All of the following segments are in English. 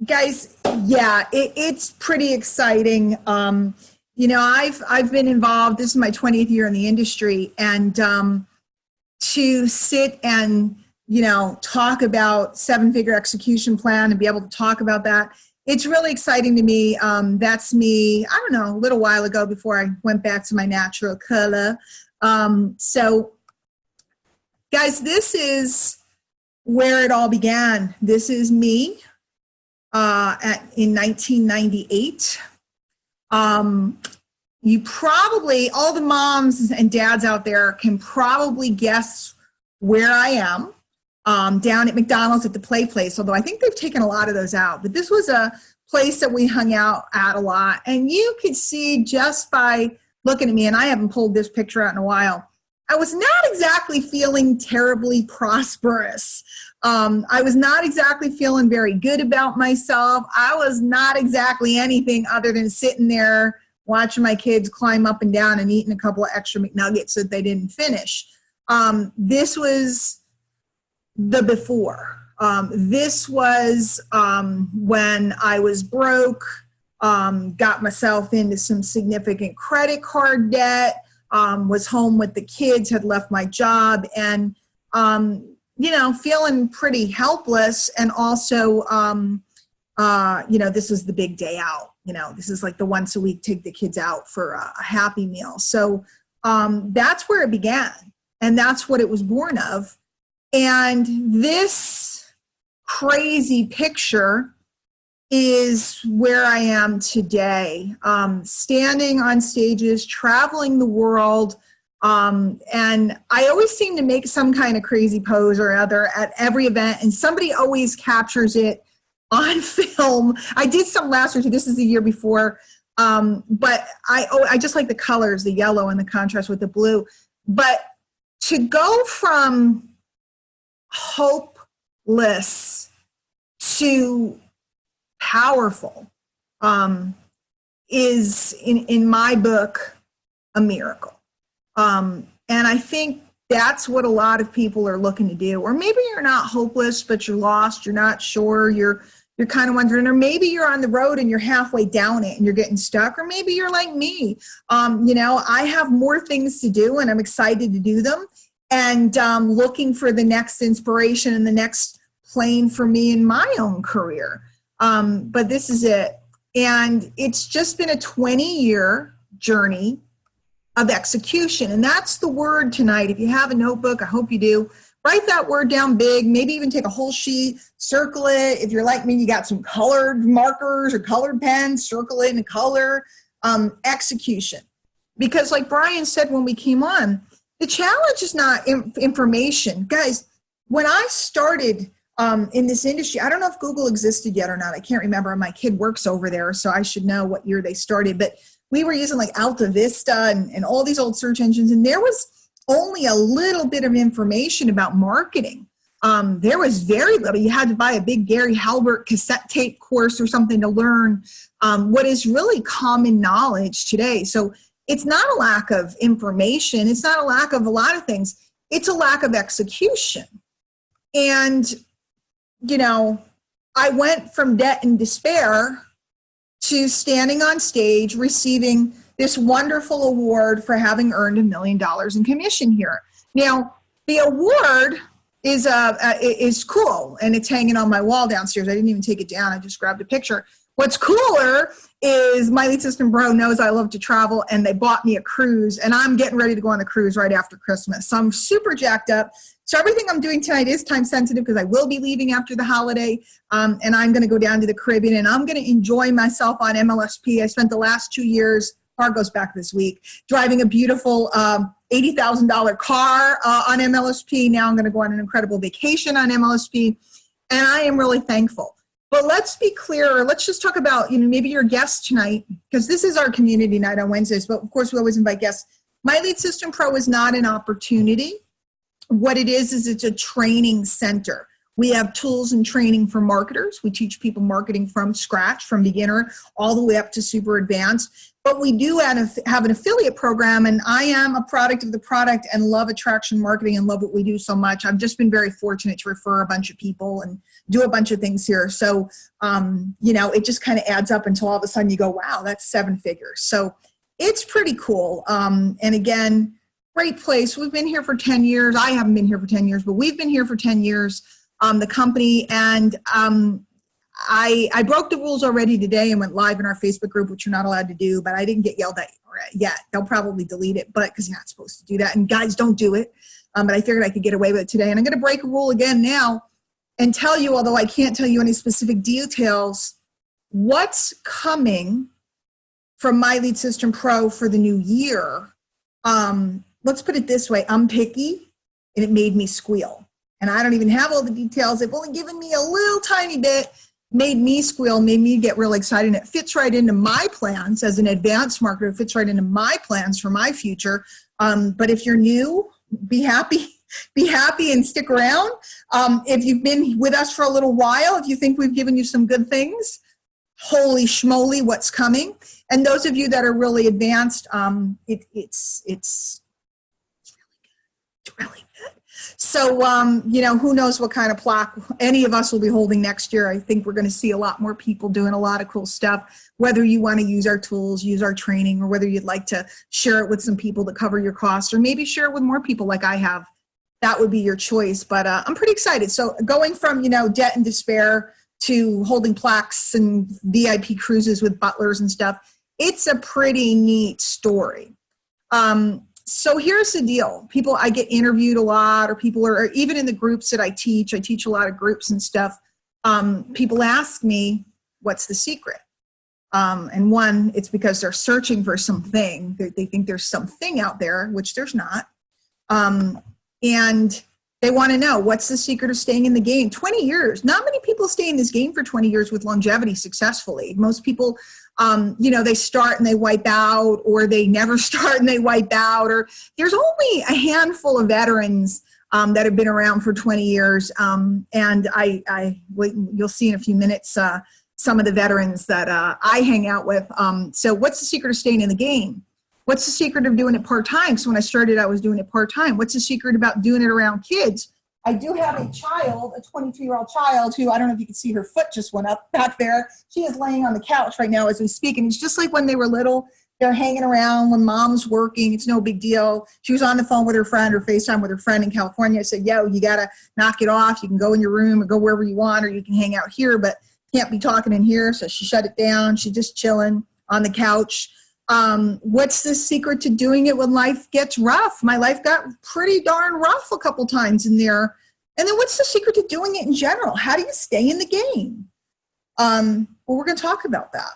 Guys, yeah, it's pretty exciting. I've been involved. This is my 20th year in the industry, and to sit and talk about seven-figure execution plan and be able to talk about that, it's really exciting to me. That's me. I don't know, a little while ago before I went back to my natural color. So, guys, this is where it all began. This is me. In 1998. You probably, all the moms and dads out there can probably guess where I am, down at McDonald's at the Play Place, although I think they've taken a lot of those out. But this was a place that we hung out at a lot. And you could see just by looking at me, and I haven't pulled this picture out in a while, I was not exactly feeling terribly prosperous. I was not exactly feeling very good about myself. I was not exactly anything other than sitting there watching my kids climb up and down and eating a couple of extra McNuggets that they didn't finish. This was the before. This was when I was broke, got myself into some significant credit card debt, was home with the kids, had left my job, and feeling pretty helpless. And also, this is the big day out. This is like the once a week, take the kids out for a Happy Meal. So that's where it began. And that's what it was born of. And this crazy picture is where I am today, standing on stages, traveling the world. And I always seem to make some kind of crazy pose or other at every event, and somebody always captures it on film. I did some last year too. This is the year before. But I just like the colors, the yellow and the contrast with the blue. But to go from hopeless to powerful is, in my book, a miracle. And I think that's what a lot of people are looking to do. Or maybe you're not hopeless, but you're lost, you're not sure, you're kind of wondering, or maybe you're on the road and you're halfway down it and you're getting stuck, or maybe you're like me. I have more things to do and I'm excited to do them, and looking for the next inspiration and the next plane for me in my own career. But this is it. And it's just been a 20-year journey of execution. And that's the word tonight. If you have a notebook, I hope you do, write that word down big, maybe even take a whole sheet, circle it. If you're like me, you got some colored markers or colored pens, circle it in color. Execution. Because like Brian said when we came on, the challenge is not information. Guys, when I started in this industry, I don't know if Google existed yet or not. I can't remember. My kid works over there, so I should know what year they started. But we were using like Alta Vista and all these old search engines, and there was only a little bit of information about marketing. There was very little. You had to buy a big Gary Halbert cassette tape course or something to learn what is really common knowledge today. So it's not a lack of information. It's not a lack of a lot of things. It's a lack of execution. And, I went from debt and despair to standing on stage, receiving this wonderful award for having earned $1 million in commission here. Now, the award is cool, and it's hanging on my wall downstairs. I didn't even take it down. I just grabbed a picture. What's cooler is my lead system bro knows I love to travel, and they bought me a cruise, and I'm getting ready to go on the cruise right after Christmas. So I'm super jacked up. So everything I'm doing tonight is time sensitive because I will be leaving after the holiday, and I'm going to go down to the Caribbean, and I'm going to enjoy myself on MLSP. I spent the last 2 years, car goes back this week, driving a beautiful $80,000 car on MLSP. Now I'm going to go on an incredible vacation on MLSP, and I am really thankful. But let's be clear. Let's just talk about, maybe your guests tonight, because this is our community night on Wednesdays, but of course we always invite guests. My Lead System Pro is not an opportunity. What it is it's a training center. We have tools and training for marketers. We teach people marketing from scratch, from beginner all the way up to super advanced. But we do have an affiliate program, and I am a product of the product and love attraction marketing and love what we do so much. I've just been very fortunate to refer a bunch of people and do a bunch of things here. So, it just kind of adds up until all of a sudden you go, wow, that's 7 figures. So it's pretty cool. And again, great place. We've been here for 10 years. I haven't been here for 10 years, but we've been here for 10 years, the company. And I broke the rules already today and went live in our Facebook group, which you're not allowed to do, but I didn't get yelled at yet. They'll probably delete it, but because you're not supposed to do that. And guys, don't do it. But I figured I could get away with it today. And I'm going to break a rule again now and tell you, although I can't tell you any specific details, what's coming from My Lead System Pro for the new year. Let's put it this way. I'm picky, and it made me squeal. And I don't even have all the details. They've only given me a little tiny bit, made me squeal, made me get really excited. And it fits right into my plans as an advanced marketer. It fits right into my plans for my future. But if you're new, be happy and stick around. If you've been with us for a little while, if you think we've given you some good things, holy schmoly, what's coming. And those of you that are really advanced, it's really good. So, who knows what kind of plaque any of us will be holding next year. I think we're going to see a lot more people doing a lot of cool stuff, whether you want to use our tools, use our training, or whether you'd like to share it with some people to cover your costs, or maybe share it with more people like I have. That would be your choice. But I'm pretty excited. So going from, debt and despair to holding plaques and VIP cruises with butlers and stuff, it's a pretty neat story. So here's the deal. People, I get interviewed a lot, or people are even in the groups that I teach a lot of groups and stuff. People ask me, what's the secret? And one, it's because they're searching for something. They think there's something out there, which there's not. And they want to know, what's the secret of staying in the game? 20 years. Not many people stay in this game for 20 years with longevity successfully. Most people, they start and they wipe out, or they never start and they wipe out, or there's only a handful of veterans that have been around for 20 years. And you'll see in a few minutes some of the veterans that I hang out with. So what's the secret of staying in the game? What's the secret of doing it part-time? So when I started, I was doing it part-time. What's the secret about doing it around kids? I do have a child, a 22-year-old child, who, I don't know if you can see, her foot just went up back there. She is laying on the couch right now as we speak. And it's just like when they were little, they're hanging around when mom's working. It's no big deal. She was on the phone with her friend, or FaceTime with her friend in California. I said, yo, you got to knock it off. You can go in your room or go wherever you want, or you can hang out here, but can't be talking in here. So she shut it down. She's just chilling on the couch. What's the secret to doing it when life gets rough? My life got pretty darn rough a couple times in there. And then what's the secret to doing it in general? How do you stay in the game? Well, we're going to talk about that.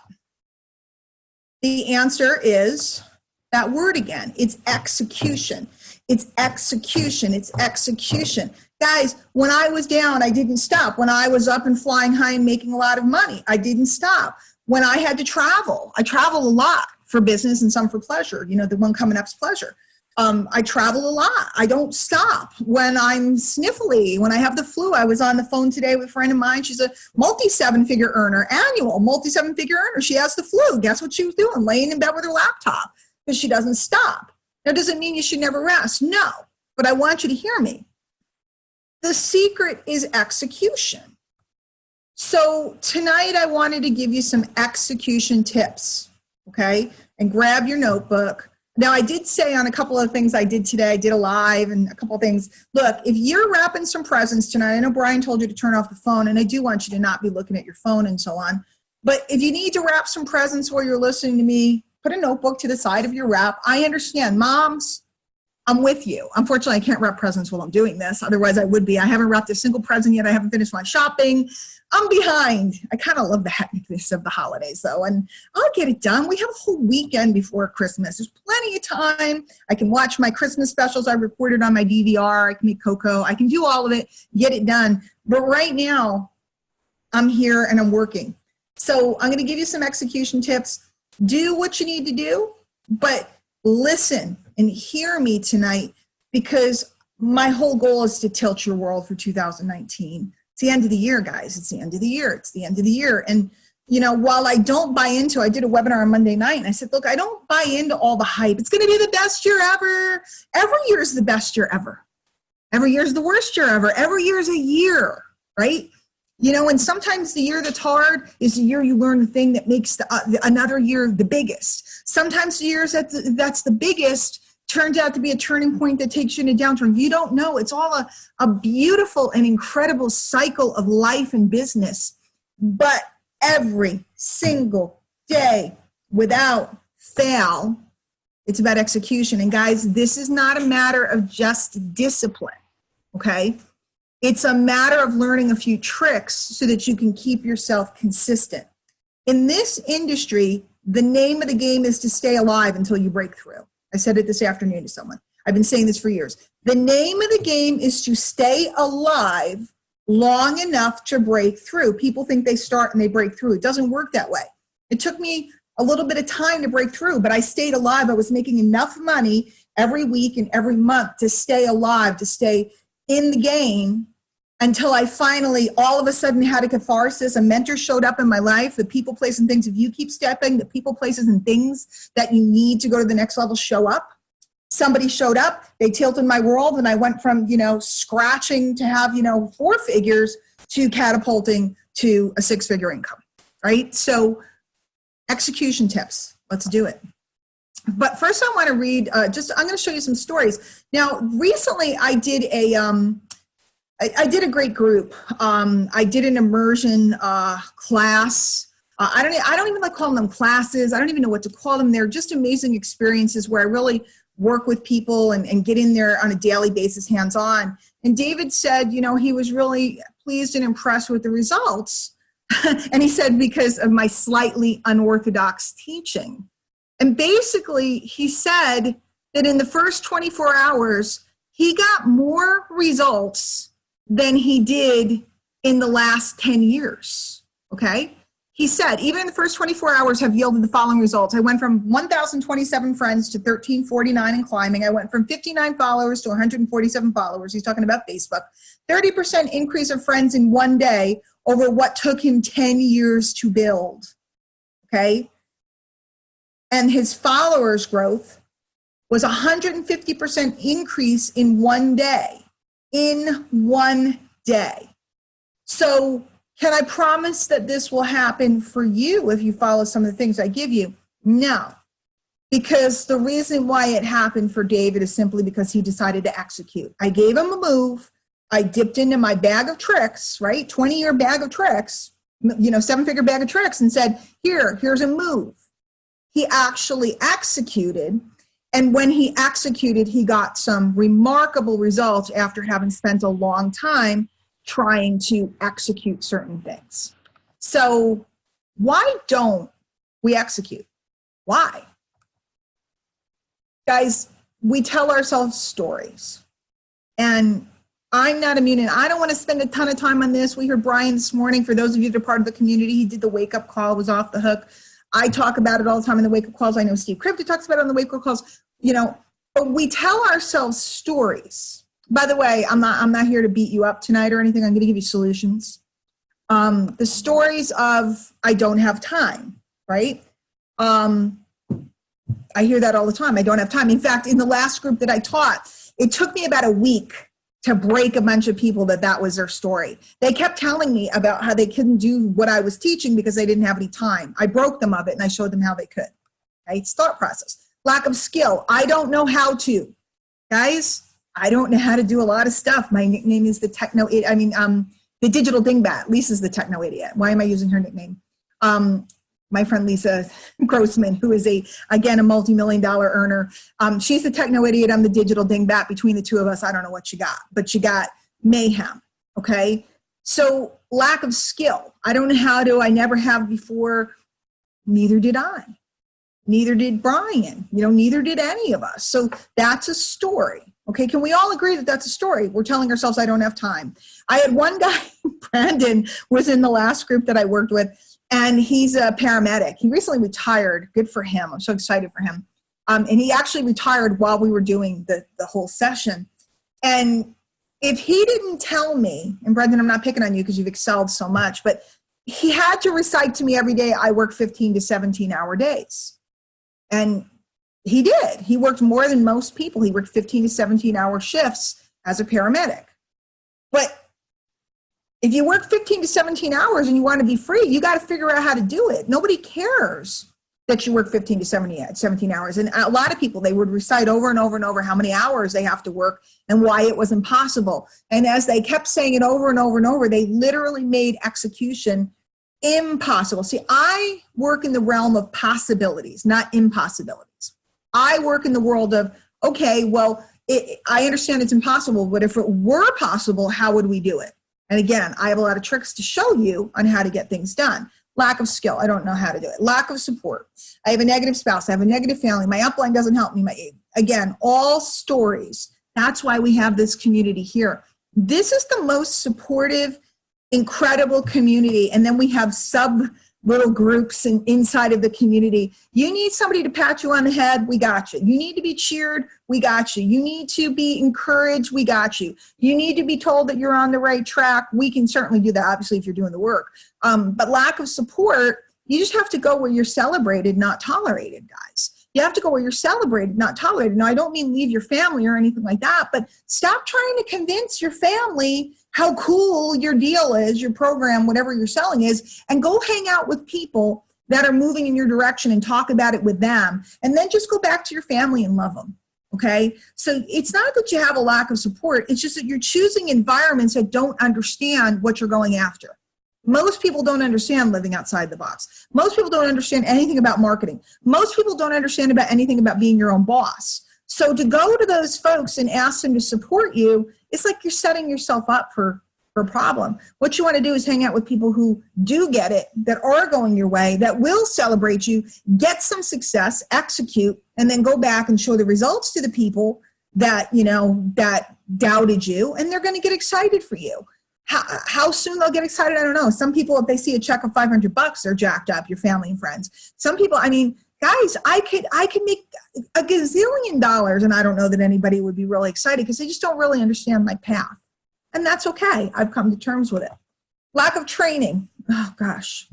The answer is that word again. It's execution. It's execution. It's execution. Guys, when I was down, I didn't stop. When I was up and flying high and making a lot of money, I didn't stop. When I had to travel, I travel a lot for business and some for pleasure. The one coming up is pleasure. I travel a lot. I don't stop. When I'm sniffly, when I have the flu, I was on the phone today with a friend of mine. She's a multi-7-figure earner, annual multi-7-figure earner. She has the flu. Guess what she was doing? Laying in bed with her laptop, because she doesn't stop. That doesn't mean you should never rest. No, but I want you to hear me. The secret is execution. So tonight I wanted to give you some execution tips, okay? And grab your notebook. Now, I did say on a couple of things I did today, I did a live and a couple of things. Look, if you're wrapping some presents tonight, I know Brian told you to turn off the phone, and I do want you to not be looking at your phone and so on. But if you need to wrap some presents while you're listening to me, put a notebook to the side of your wrap. I understand. Moms, I'm with you. Unfortunately, I can't wrap presents while I'm doing this. Otherwise, I would be. I haven't wrapped a single present yet. I haven't finished my shopping. I'm behind. I kind of love the hecticness of the holidays, though, and I'll get it done. We have a whole weekend before Christmas. There's plenty of time. I can watch my Christmas specials I recorded on my DVR. I can make cocoa. I can do all of it, get it done. But right now, I'm here and I'm working. So I'm going to give you some execution tips. Do what you need to do, but listen and hear me tonight, because my whole goal is to tilt your world for 2019. It's the end of the year, guys. It's the end of the year. It's the end of the year. And, while I don't buy into, I did a webinar on Monday night, and I said, look, I don't buy into all the hype. It's going to be the best year ever. Every year is the best year ever. Every year is the worst year ever. Every year is a year, right? And sometimes the year that's hard is the year you learn the thing that makes another year the biggest. Sometimes the years that's the biggest turns out to be a turning point that takes you in a downturn. You don't know. It's all a beautiful and incredible cycle of life and business. But every single day, without fail, it's about execution. And guys, this is not a matter of just discipline, okay? It's a matter of learning a few tricks so that you can keep yourself consistent. In this industry, the name of the game is to stay alive until you break through. I said it this afternoon to someone. I've been saying this for years. The name of the game is to stay alive long enough to break through. People think they start and they break through. It doesn't work that way. It took me a little bit of time to break through, but I stayed alive. I was making enough money every week and every month to stay alive, to stay in the game, until I finally, all of a sudden, had a catharsis. A mentor showed up in my life. The people, places, and things. If you keep stepping, the people, places, and things that you need to go to the next level show up. Somebody showed up. They tilted my world, and I went from, scratching to have, 4 figures to catapulting to a 6-figure income, right? So execution tips. Let's do it. But first I want to read, I'm going to show you some stories. Now, recently I did I did a great group. I did an immersion class. I don't even like calling them classes. I don't even know what to call them. They're just amazing experiences where I really work with people and get in there on a daily basis, hands-on. And David said, he was really pleased and impressed with the results. And he said, because of my slightly unorthodox teaching. And basically, he said that in the first 24 hours, he got more results than he did in the last 10 years, okay? He said, even in the first 24 hours have yielded the following results. I went from 1,027 friends to 1,349 and climbing. I went from 59 followers to 147 followers. He's talking about Facebook. 30% increase of friends in one day over what took him 10 years to build, okay? And his followers growth was 150% increase in one day. In one day. So can I promise that this will happen for you if you follow some of the things I give you? No, because the reason why it happened for David is simply because he decided to execute. I gave him a move. I dipped into my bag of tricks, right? 20-year bag of tricks, 7-figure bag of tricks, and said, here's a move. He actually executed. And when he executed, he got some remarkable results after having spent a long time trying to execute certain things. So why don't we execute? Why? Guys, we tell ourselves stories. And I'm not immune. And I don't want to spend a ton of time on this. We heard Brian this morning. For those of you that are part of the community, he did the wake-up call, was off the hook. I talk about it all the time in the wake-up calls. I know Steve Crypto talks about it on the wake-up calls. But we tell ourselves stories. By the way, I'm not here to beat you up tonight or anything. I'm going to give you solutions. The stories of I don't have time, right? I hear that all the time. I don't have time. In fact, in the last group that I taught, it took me about a week to break a bunch of people that was their story. They kept telling me about how they couldn't do what I was teaching because they didn't have any time. I broke them of it and I showed them how they could. Right? It's thought process. Lack of skill. I don't know how to. Guys, I don't know how to do a lot of stuff. My nickname is the digital dingbat. Lisa's the techno idiot. Why am I using her nickname? My friend Lisa Grossman, who is again a multi-million-dollar earner. She's the techno idiot. I'm the digital dingbat. Between the two of us, I don't know what you got, but you got mayhem. Okay. So lack of skill. I don't know how to, I never have before. Neither did I. Neither did Brian. Neither did any of us. So that's a story. Okay. Can we all agree that that's a story? We're telling ourselves I don't have time. I had one guy, Brandon, was in the last group that I worked with. And he's a paramedic. He recently retired. Good for him. I'm so excited for him. And he actually retired while we were doing the whole session. And if he didn't tell me, and Brendan, I'm not picking on you because you've excelled so much, but he had to recite to me every day, I work 15 to 17-hour days. And he did. He worked more than most people. He worked 15 to 17-hour shifts as a paramedic. But If you work 15 to 17 hours and you want to be free, you got to figure out how to do it. Nobody cares that you work 15 to 17 hours. And a lot of people, they would recite over and over and over how many hours they have to work and why it was impossible. And as they kept saying it over and over and over, they literally made execution impossible. See, I work in the realm of possibilities, not impossibilities. I work in the world of, okay, well, I understand it's impossible, but if it were possible, how would we do it? And again, I have a lot of tricks to show you on how to get things done. Lack of skill, I don't know how to do it. Lack of support. I have a negative spouse. I have a negative family. My upline doesn't help me. Again, all stories. That's why we have this community here. This is the most supportive, incredible community. And then we have little groups inside of the community. You need somebody to pat you on the head, we got you. You need to be cheered, we got you. You need to be encouraged, we got you. You need to be told that you're on the right track. We can certainly do that, obviously, if you're doing the work. But lack of support, you just have to go where you're celebrated, not tolerated, guys. You have to go where you're celebrated, not tolerated. Now, I don't mean leave your family or anything like that, but stop trying to convince your family how cool your deal is, your program, whatever you're selling is, and go hang out with people that are moving in your direction and talk about it with them. And then just go back to your family and love them. Okay? So it's not that you have a lack of support. It's just that you're choosing environments that don't understand what you're going after. Most people don't understand living outside the box. Most people don't understand anything about marketing. Most people don't understand about anything about being your own boss. So to go to those folks and ask them to support you, it's like you're setting yourself up for a problem. What you want to do is hang out with people who do get it, that are going your way, that will celebrate you, get some success, execute, and then go back and show the results to the people that, that doubted you, and they're going to get excited for you. How soon they'll get excited, I don't know. Some people, if they see a check of $500, they're jacked up, your family and friends. Some people, guys, I could make a gazillion dollars, and I don't know that anybody would be really excited because they just don't really understand my path. And that's okay. I've come to terms with it. Lack of training. Oh, gosh.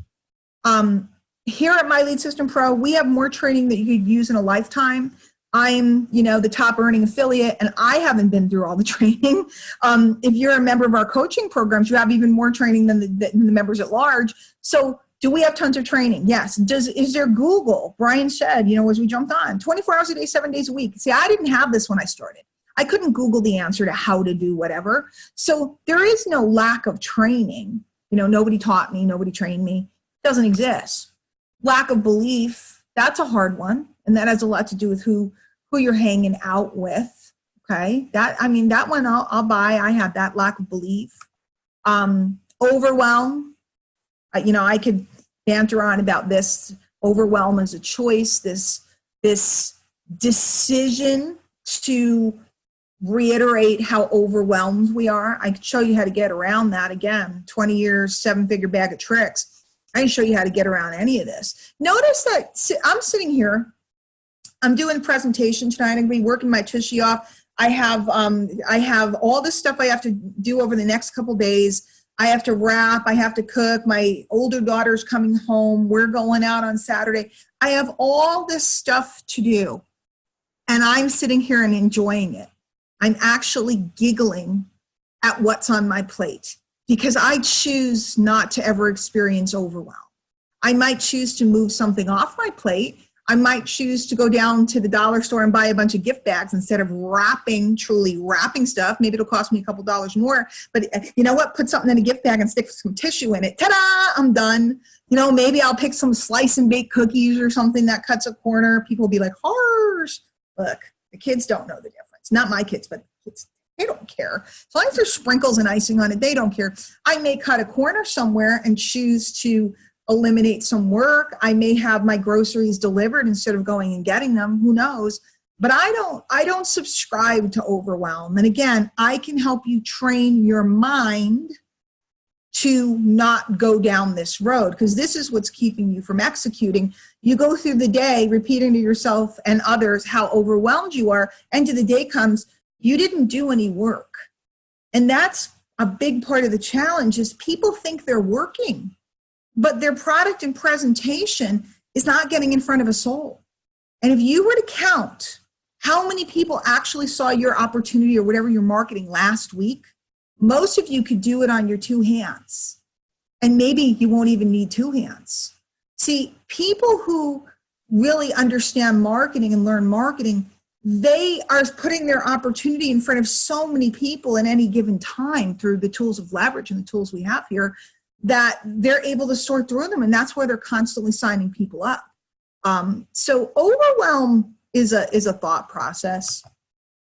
Here at My Lead System Pro, we have more training that you could use in a lifetime. I'm, the top earning affiliate, and I haven't been through all the training. If you're a member of our coaching programs, you have even more training than the members at large. So do we have tons of training? Yes. Is there Google? Brian said, as we jumped on, 24 hours a day, 7 days a week. See, I didn't have this when I started. I couldn't Google the answer to how to do whatever. So there is no lack of training. Nobody taught me, nobody trained me. It doesn't exist. Lack of belief, that's a hard one. And that has a lot to do with who you're hanging out with. Okay. That one I'll buy. I have that lack of belief. Overwhelm. I could banter on about this. Overwhelm as a choice, this decision to reiterate how overwhelmed we are. I could show you how to get around that. Again, 20 years, 7-figure bag of tricks. I can show you how to get around any of this. Notice that I'm sitting here. I'm doing a presentation tonight. I'm going to be working my tushy off. I have all this stuff I have to do over the next couple days. I have to wrap. I have to cook. My older daughter's coming home. We're going out on Saturday. I have all this stuff to do, and I'm sitting here and enjoying it. I'm actually giggling at what's on my plate because I choose not to ever experience overwhelm. I might choose to move something off my plate. I might choose to go down to the dollar store and buy a bunch of gift bags instead of truly wrapping stuff. Maybe it'll cost me a couple dollars more, but you know what? Put something in a gift bag and stick some tissue in it. Ta-da! I'm done. Maybe I'll pick some slice and bake cookies or something that cuts a corner. People will be like, harsh. Look, the kids don't know the difference. Not my kids, but the kids. They don't care. As long as there's sprinkles and icing on it, they don't care. I may cut a corner somewhere and choose to eliminate some work. I may have my groceries delivered instead of going and getting them. Who knows? But I don't subscribe to overwhelm. And again, I can help you train your mind to not go down this road, because this is what's keeping you from executing. You go through the day repeating to yourself and others how overwhelmed you are. End of the day comes, you didn't do any work. And that's a big part of the challenge is people think they're working, but their product and presentation is not getting in front of a soul. And if you were to count how many people actually saw your opportunity or whatever you're marketing last week, most of you could do it on your two hands. And maybe you won't even need two hands. See, people who really understand marketing and learn marketing, they are putting their opportunity in front of so many people at any given time through the tools of leverage and the tools we have here, that they're able to sort through them. And that's why they're constantly signing people up. So overwhelm is a thought process.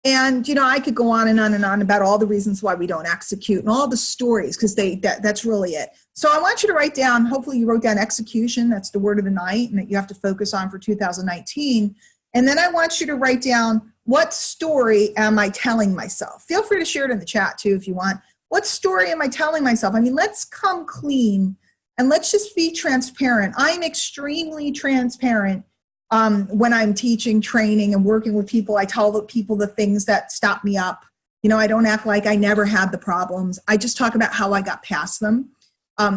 And, I could go on and on and on about all the reasons why we don't execute and all the stories, because that's really it. So I want you to write down, hopefully you wrote down execution. That's the word of the night and that you have to focus on for 2019. And then I want you to write down, what story am I telling myself? Feel free to share it in the chat too if you want. What story am I telling myself? I mean, let's come clean and let's just be transparent. I'm extremely transparent. When I'm teaching, training, and working with people, I tell the people the things that stop me up. I don't act like I never had the problems. I just talk about how I got past them.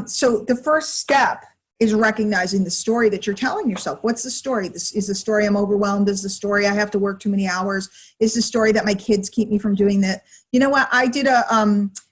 So the first step is recognizing the story that you're telling yourself. What's the story? This is the story I'm overwhelmed. Is the story I have to work too many hours? Is the story that my kids keep me from doing that? You know what? I did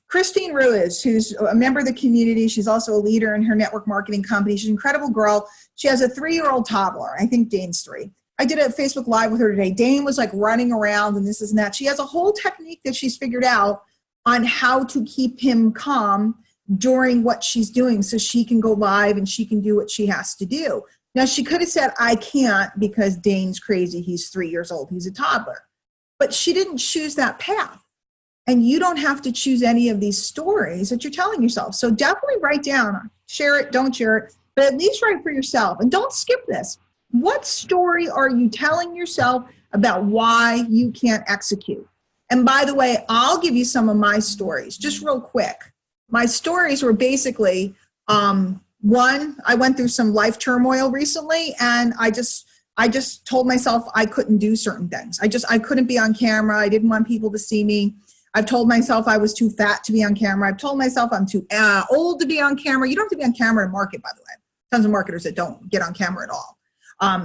Christine Ruiz, who's a member of the community. She's also a leader in her network marketing company. She's an incredible girl. She has a 3-year-old toddler. I think Dane's 3. I did a Facebook Live with her today. Dane was like running around and this and that. She has a whole technique that she's figured out on how to keep him calm during what she's doing so she can go live and she can do what she has to do. Now, she could have said, I can't because Dane's crazy. He's 3 years old. He's a toddler. But she didn't choose that path. And you don't have to choose any of these stories that you're telling yourself. So definitely write down, share it, don't share it, but at least write for yourself. And don't skip this. What story are you telling yourself about why you can't execute? And by the way, I'll give you some of my stories, just real quick. My stories were basically, one, I went through some life turmoil recently, and I just told myself I couldn't do certain things. I couldn't be on camera. I didn't want people to see me. I've told myself I was too fat to be on camera. I've told myself I'm too old to be on camera. You don't have to be on camera to market, by the way. Tons of marketers that don't get on camera at all.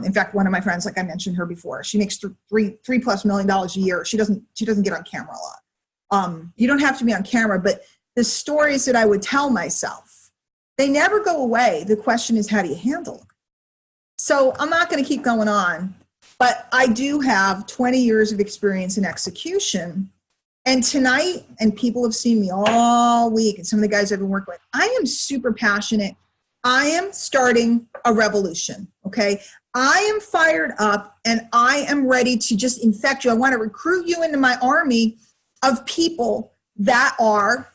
In fact, one of my friends, like I mentioned her before, she makes $3+ million a year. She doesn't get on camera a lot. You don't have to be on camera, but the stories that I would tell myself, they never go away. The question is, how do you handle them? So I'm not going to keep going on, but I do have 20 years of experience in execution. And tonight, and people have seen me all week, and some of the guys I've been working with, I am super passionate. I am starting a revolution, okay? I am fired up, and I am ready to just infect you. I want to recruit you into my army of people that are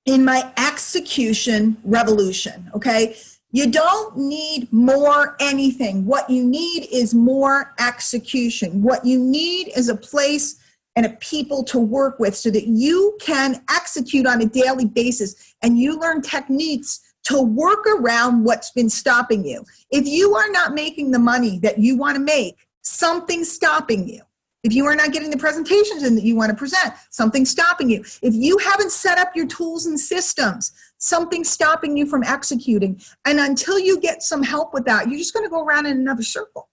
in my execution revolution, okay? You don't need more anything. What you need is more execution. What you need is a place and a people to work with so that you can execute on a daily basis and you learn techniques to work around what's been stopping you. If you are not making the money that you want to make, something's stopping you. If you are not getting the presentations in that you want to present, something's stopping you. If you haven't set up your tools and systems, something's stopping you from executing. And until you get some help with that, you're just going to go around in another circle.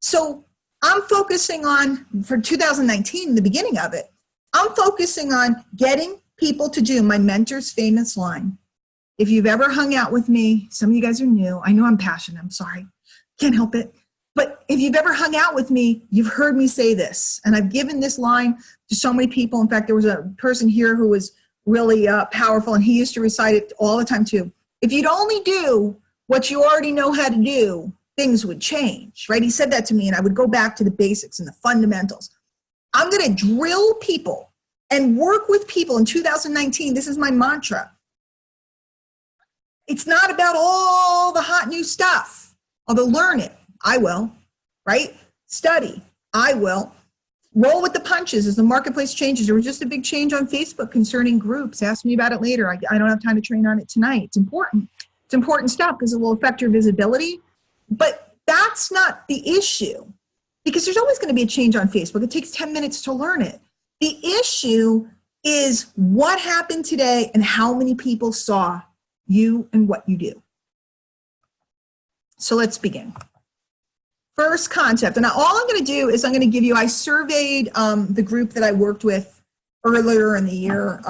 So I'm focusing on, for 2019, the beginning of it, I'm focusing on getting people to do my mentor's famous line. If you've ever hung out with me, some of you guys are new. I know I'm passionate. I'm sorry. Can't help it. But if you've ever hung out with me, you've heard me say this. And I've given this line to so many people. In fact, there was a person here who was really powerful, and he used to recite it all the time too. If you'd only do what you already know how to do, things would change, right? He said that to me, and I would go back to the basics and the fundamentals. I'm going to drill people and work with people in 2019. This is my mantra. It's not about all the hot new stuff, although learn it. I will, right? Study. I will. Roll with the punches as the marketplace changes. There was just a big change on Facebook concerning groups. Ask me about it later. I don't have time to train on it tonight. It's important. It's important stuff because it will affect your visibility. But that's not the issue, because there's always going to be a change on Facebook. It takes 10 minutes to learn it. The issue is what happened today and how many people saw you and what you do. So let's begin. First concept, and all I'm going to do is I'm going to give you, I surveyed the group that I worked with earlier in the year,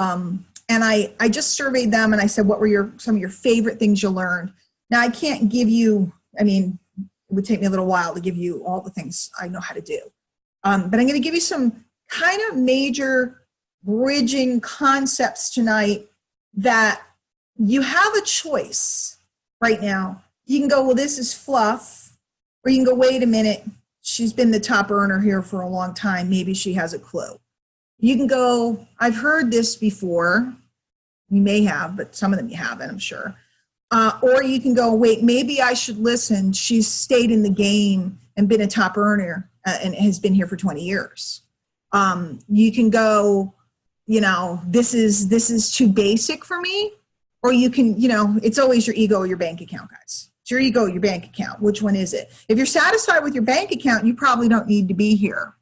And I just surveyed them and I said, what were some of your favorite things you learned? Now I can't give you, I mean, it would take me a little while to give you all the things I know how to do. But I'm going to give you some kind of major bridging concepts tonight that you have a choice right now. You can go, well, this is fluff, or you can go, wait a minute, she's been the top earner here for a long time. Maybe she has a clue. You can go, I've heard this before. You may have, but some of them you haven't, I'm sure. Or you can go, wait, maybe I should listen. She's stayed in the game and been a top earner and has been here for 20 years. You can go, this is too basic for me. Or you can, it's always your ego or your bank account, guys. It's your ego or your bank account. Which one is it? If you're satisfied with your bank account, you probably don't need to be here.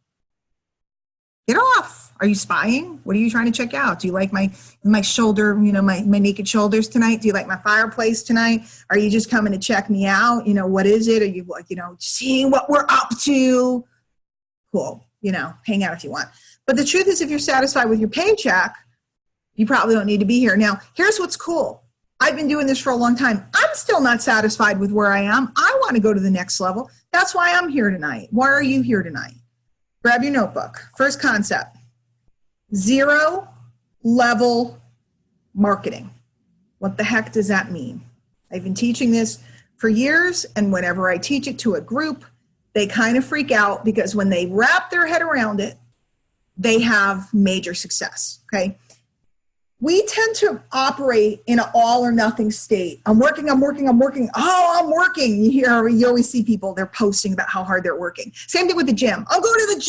Get off. Are you spying? What are you trying to check out? Do you like my shoulder, my naked shoulders tonight? Do you like my fireplace tonight? Are you just coming to check me out? What is it? Are you like, seeing what we're up to? Cool. Hang out if you want. But the truth is, if you're satisfied with your paycheck, you probably don't need to be here. Now, here's what's cool. I've been doing this for a long time. I'm still not satisfied with where I am. I want to go to the next level. That's why I'm here tonight. Why are you here tonight? Grab your notebook. First concept, 0 level marketing. What the heck does that mean? I've been teaching this for years, and whenever I teach it to a group, they kind of freak out because when they wrap their head around it, they have major success, okay? We tend to operate in an all or nothing state. I'm working. Oh, I'm working. You always see people, they're posting about how hard they're working. Same thing with the gym. I'm going to the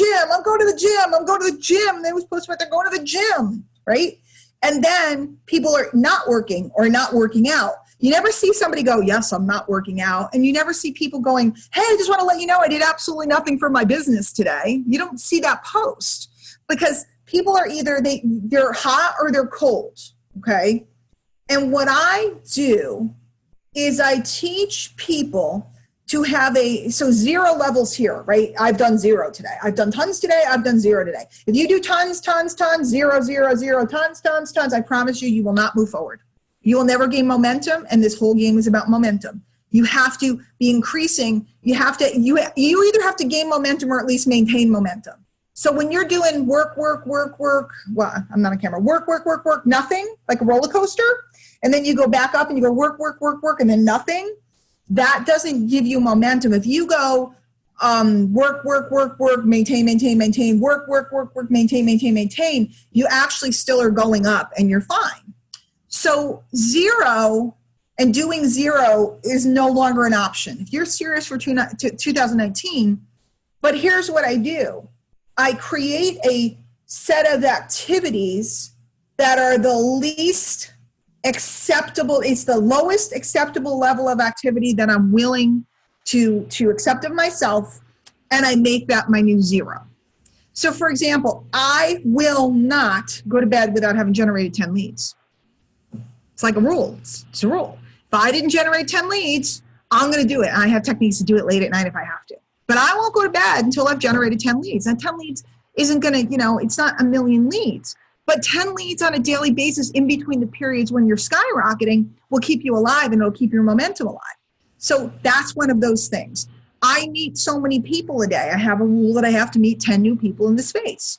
gym. They was posting about they're going to the gym, right? And then people are not working or not working out. You never see somebody go, yes, I'm not working out. And you never see people going, hey, I just want to let you know I did absolutely nothing for my business today. You don't see that post because people are either they're hot or they're cold, okay? And what I do is I teach people to have so 0 levels here, right? I've done 0 today. I've done tons today. I've done 0 today. If you do tons, 0, 0, 0, tons, I promise you will not move forward. You will never gain momentum, and this whole game is about momentum. You have to be increasing. You either have to gain momentum or at least maintain momentum. So when you're doing work, well, I'm not on camera, work, nothing, like a roller coaster, and then you go back up and you go work, and then nothing, that doesn't give you momentum. If you go work, maintain, work, maintain, you actually still are going up and you're fine. So 0 and doing 0 is no longer an option. If you're serious for 2019, but here's what I do. I create a set of activities that are the least acceptable. It's the lowest acceptable level of activity that I'm willing to accept of myself, and I make that my new 0. So for example, I will not go to bed without having generated 10 leads. It's like a rule. It's a rule. If I didn't generate 10 leads, I'm going to do it. And I have techniques to do it late at night if I have to. But I won't go to bed until I've generated 10 leads. And 10 leads isn't going to, it's not a million leads. But 10 leads on a daily basis in between the periods when you're skyrocketing will keep you alive and it'll keep your momentum alive. So that's one of those things. I meet so many people a day. I have a rule that I have to meet 10 new people in the space.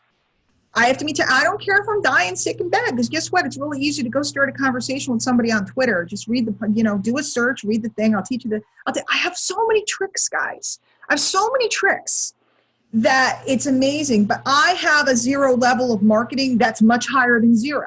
I have to meet 10. I don't care if I'm dying sick in bed, because guess what? It's really easy to go start a conversation with somebody on Twitter. Just read do a search, read the thing. I'll teach you I have so many tricks, guys. I have so many tricks that it's amazing. But I have a 0 level of marketing that's much higher than 0.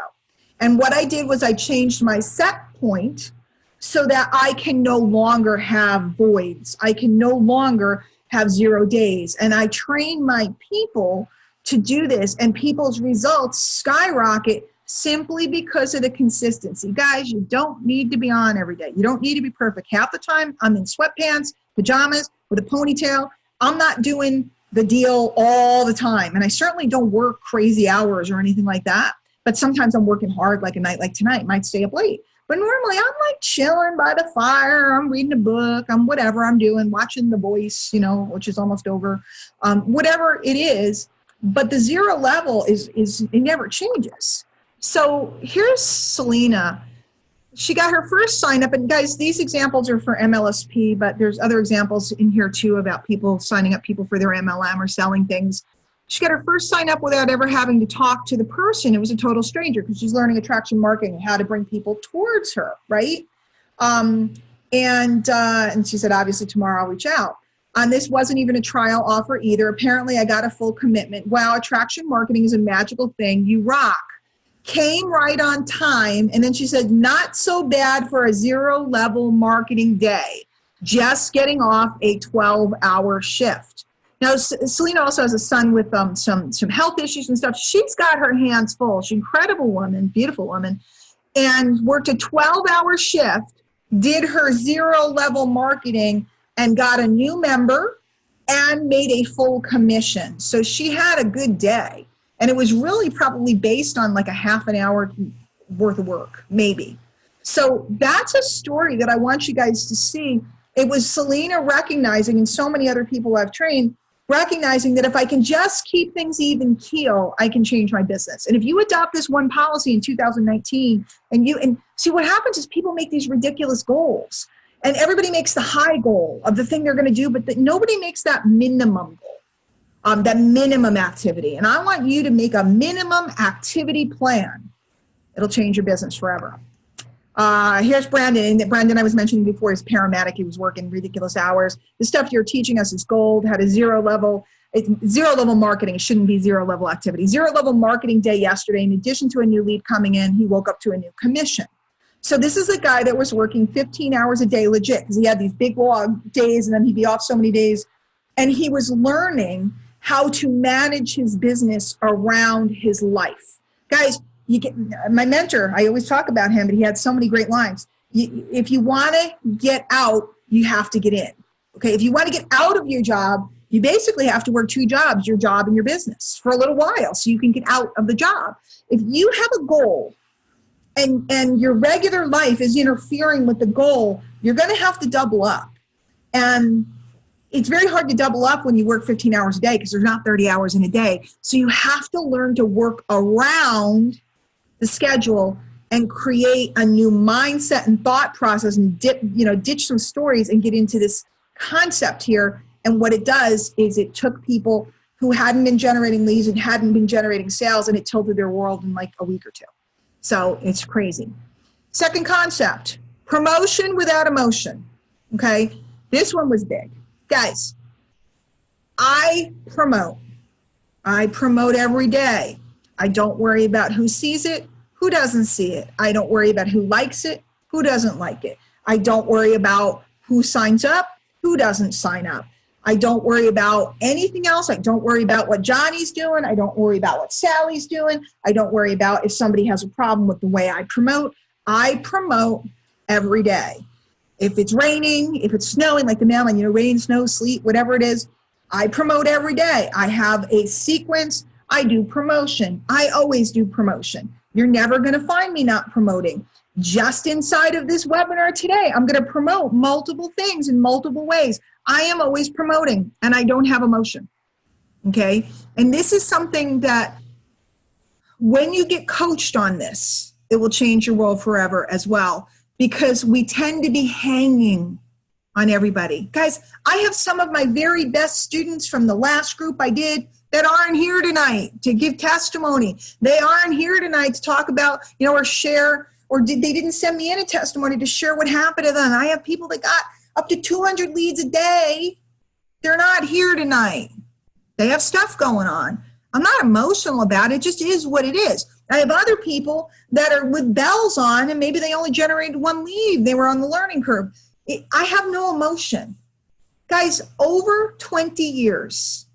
And what I did was I changed my set point so that I can no longer have voids. I can no longer have 0 days. And I train my people to do this, and people's results skyrocket simply because of the consistency. Guys, you don't need to be on every day. You don't need to be perfect. Half the time, I'm in sweatpants, pajamas, with a ponytail. I'm not doing the deal all the time. And I certainly don't work crazy hours or anything like that. But sometimes I'm working hard, like a night like tonight, might stay up late. But normally I'm like chilling by the fire. I'm reading a book. I'm whatever I'm doing, watching The Voice, which is almost over. Whatever it is. But the 0 level is it never changes. So here's Selena. She got her first sign up, and guys, these examples are for MLSP, but there's other examples in here too about people signing up people for their MLM or selling things. She got her first sign up without ever having to talk to the person. It was a total stranger because she's learning attraction marketing, how to bring people towards her, right? And she said, obviously tomorrow I'll reach out. This wasn't even a trial offer either. Apparently I got a full commitment. Wow, attraction marketing is a magical thing. You rock. Came right on time. And then she said, not so bad for a 0-level marketing day. Just getting off a 12-hour shift. Now, Selena also has a son with some health issues and stuff. She's got her hands full. She's an incredible woman, beautiful woman, and worked a 12-hour shift, did her 0-level marketing, and got a new member and made a full commission. So she had a good day. And it was really probably based on like a half an hour worth of work, maybe. So that's a story that I want you guys to see. It was Selena recognizing, and so many other people I've trained, recognizing that if I can just keep things even keel, I can change my business. And if you adopt this one policy in 2019, and see what happens is people make these ridiculous goals. And everybody makes the high goal of the thing they're going to do, but nobody makes that minimum goal, that minimum activity. And I want you to make a minimum activity plan. It'll change your business forever. Here's Brandon. And Brandon, I was mentioning before, is paramedic. He was working ridiculous hours. The stuff you're teaching us is gold. Had a 0-level marketing. It shouldn't be 0-level activity. 0-level marketing day yesterday. In addition to a new lead coming in, he woke up to a new commission. So this is a guy that was working 15 hours a day legit, because he had these big long days and then he'd be off so many days. And he was learning how to manage his business around his life. Guys, my mentor, I always talk about him, but he had so many great lines. If you want to get out, you have to get in. Okay, if you want to get out of your job, you basically have to work 2 jobs, your job and your business, for a little while so you can get out of the job. If you have a goal, and your regular life is interfering with the goal, you're going to have to double up. And it's very hard to double up when you work 15 hours a day because there's not 30 hours in a day. So you have to learn to work around the schedule and create a new mindset and thought process and ditch some stories and get into this concept here. And what it does is it took people who hadn't been generating leads and hadn't been generating sales, and it tilted their world in like a week or 2. So it's crazy. Second concept, promotion without emotion. Okay, this one was big. Guys, I promote every day. I don't worry about who sees it, who doesn't see it. I don't worry about who likes it, who doesn't like it. I don't worry about who signs up, who doesn't sign up. I don't worry about anything else. I don't worry about what Johnny's doing. I don't worry about what Sally's doing. I don't worry about if somebody has a problem with the way I promote. I promote every day. If it's raining, if it's snowing, like the mailman, rain, snow, sleet, whatever it is, I promote every day. I have a sequence. I do promotion. I always do promotion. You're never going to find me not promoting. Just inside of this webinar today, I'm going to promote multiple things in multiple ways. I am always promoting, and I don't have emotion, okay? And this is something that when you get coached on this, it will change your world forever as well, because we tend to be hanging on everybody. Guys, I have some of my very best students from the last group I did that aren't here tonight to give testimony. They aren't here tonight to talk about, or share, or they didn't send me in a testimony to share what happened to them. I have people that got up to 200 leads a day. They're not here tonight. They have stuff going on. I'm not emotional about it. It just is what it is. I have other people that are with bells on, and maybe they only generated 1 lead. They were on the learning curve. I have no emotion. Guys, over 20 years,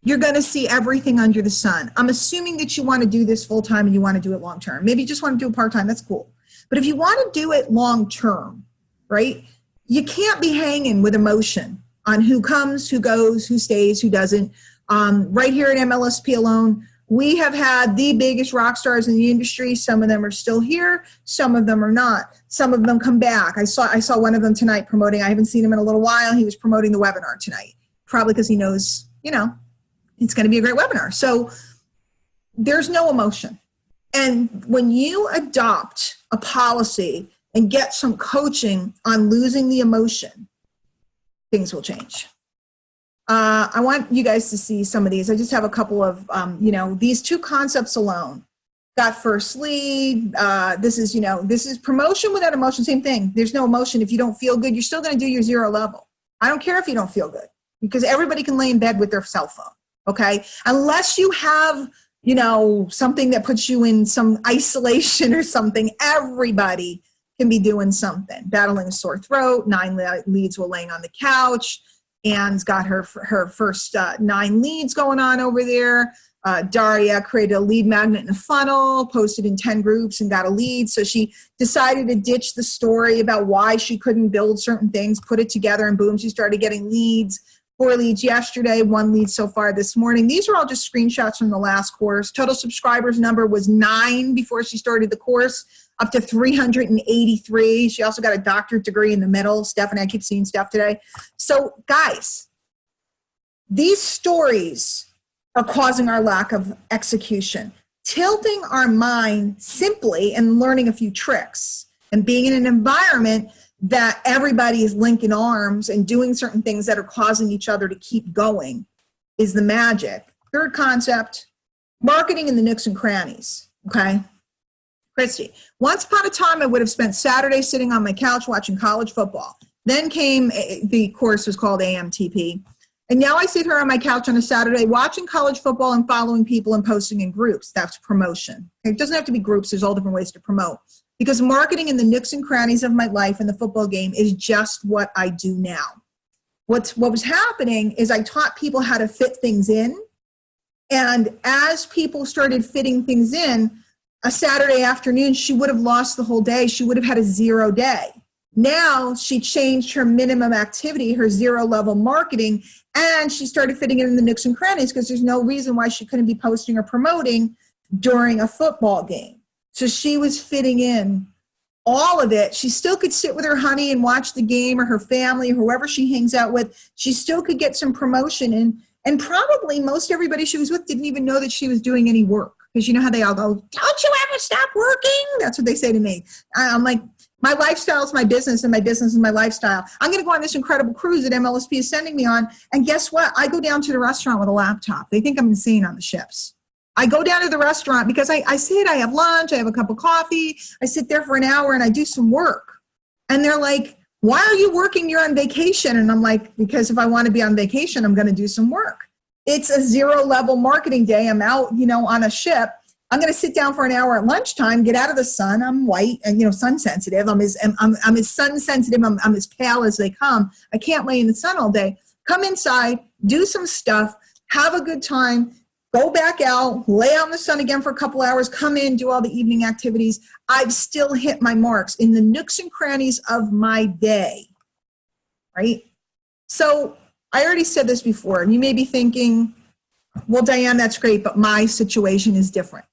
you're going to see everything under the sun. I'm assuming that you want to do this full time and you want to do it long term. Maybe you just want to do it part time. That's cool. But if you want to do it long term, right, you can't be hanging with emotion on who comes, who goes, who stays, who doesn't. Right here at MLSP alone, we have had the biggest rock stars in the industry. Some of them are still here. Some of them are not. Some of them come back. I saw one of them tonight promoting. I haven't seen him in a little while. He was promoting the webinar tonight, probably because he knows, it's going to be a great webinar. So there's no emotion. And when you adopt a policy and get some coaching on losing the emotion, things will change. I want you guys to see some of these. I just have a couple of, these two concepts alone. Got first lead. This is promotion without emotion. Same thing. There's no emotion. If you don't feel good, you're still going to do your 0 level. I don't care if you don't feel good, because everybody can lay in bed with their cell phone. Okay. Unless you have, something that puts you in some isolation or something, everybody can be doing something. Battling a sore throat, 9 leads while laying on the couch. Anne's got her first 9 leads going on over there. Daria created a lead magnet in a funnel, posted in 10 groups and got a lead. So she decided to ditch the story about why she couldn't build certain things, put it together, and boom, she started getting leads. 4 leads yesterday, 1 lead so far this morning. These are all just screenshots from the last course. Total subscribers number was 9 before she started the course, up to 383. She also got a doctorate degree in the middle. Stephanie, I keep seeing Steph today. So guys, these stories are causing our lack of execution. Tilting our mind simply and learning a few tricks and being in an environment that everybody is linking arms and doing certain things that are causing each other to keep going is the magic. Third concept, marketing in the nooks and crannies, okay? Christy, once upon a time, I would have spent Saturday sitting on my couch watching college football. Then came, the course was called AMTP. And now I sit here on my couch on a Saturday watching college football and following people and posting in groups. That's promotion. It doesn't have to be groups. There's all different ways to promote. Because marketing in the nooks and crannies of my life in the football game is just what I do now. What was happening is I taught people how to fit things in. And as people started fitting things in, a Saturday afternoon, she would have lost the whole day. She would have had a 0 day. Now she changed her minimum activity, her 0 level marketing, and she started fitting it in the nooks and crannies because there's no reason why she couldn't be posting or promoting during a football game. So she was fitting in all of it. She still could sit with her honey and watch the game, or her family, or whoever she hangs out with. She still could get some promotion in. And probably most everybody she was with didn't even know that she was doing any work. Because you know how they all go, don't you ever stop working? That's what they say to me. I'm like, my lifestyle is my business and my business is my lifestyle. I'm going to go on this incredible cruise that MLSP is sending me on. And guess what? I go down to the restaurant with a laptop. They think I'm insane on the ships. I go down to the restaurant because I sit, I have lunch, I have a cup of coffee, I sit there for an hour and I do some work. And they're like, why are you working? You're on vacation. And I'm like, because if I want to be on vacation, I'm going to do some work. It's a 0 level marketing day. I'm out, on a ship. I'm going to sit down for an hour at lunchtime, get out of the sun. I'm white and, sun sensitive. I'm as sun sensitive. I'm as pale as they come. I can't lay in the sun all day. Come inside, do some stuff, have a good time. Go back out, lay out in the sun again for a couple hours, come in, do all the evening activities. I've still hit my marks in the nooks and crannies of my day, right? So I already said this before, and you may be thinking, well, Diane, that's great, but my situation is different.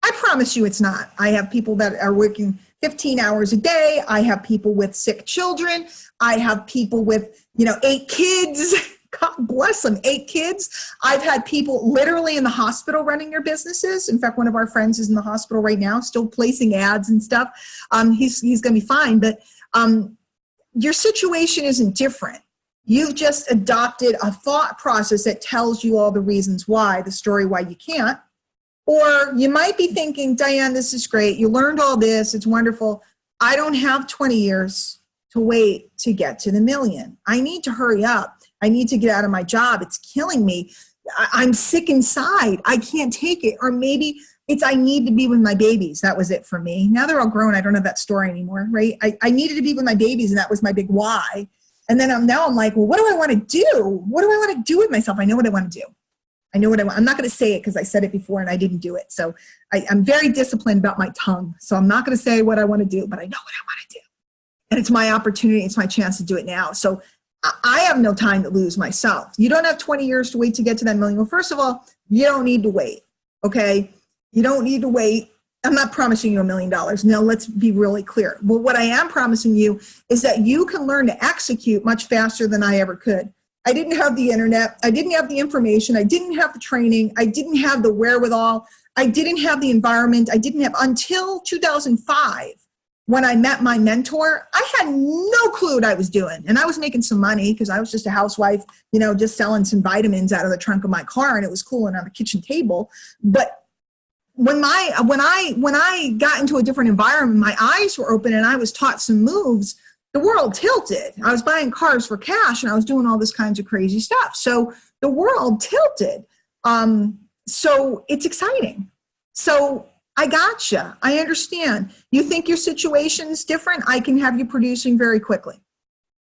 I promise you it's not. I have people that are working 15 hours a day. I have people with sick children. I have people with, 8 kids. God bless them, 8 kids. I've had people literally in the hospital running their businesses. In fact, one of our friends is in the hospital right now, still placing ads and stuff. He's going to be fine, but your situation isn't different. You've just adopted a thought process that tells you all the reasons why, the story why you can't. Or you might be thinking, Diane, this is great. You learned all this. It's wonderful. I don't have 20 years to wait to get to the million. I need to hurry up. I need to get out of my job. It's killing me. I'm sick inside. I can't take it. Or maybe it's I need to be with my babies. That was it for me. Now they're all grown. I don't have that story anymore, right? I needed to be with my babies, and that was my big why. And then now I'm like, well, what do I want to do? What do I want to do with myself? I know what I want to do. I know what I want. I'm not going to say it because I said it before and I didn't do it. So I'm very disciplined about my tongue. So I'm not going to say what I want to do, but I know what I want to do. And it's my opportunity. It's my chance to do it now. So I have no time to lose myself. You don't have 20 years to wait to get to that million. Well, first of all, you don't need to wait, okay? You don't need to wait. I'm not promising you $1 million. Now, let's be really clear. Well, what I am promising you is that you can learn to execute much faster than I ever could. I didn't have the internet. I didn't have the information. I didn't have the training. I didn't have the wherewithal. I didn't have the environment. I didn't have until 2005 when I met my mentor. I had no clue what I was doing. And I was making some money because I was just a housewife, just selling some vitamins out of the trunk of my car, and it was cool and on the kitchen table. But when I got into a different environment, my eyes were open and I was taught some moves, the world tilted. I was buying cars for cash and I was doing all this kinds of crazy stuff. So the world tilted. So it's exciting. So I gotcha. I understand. You think your situation's different? I can have you producing very quickly.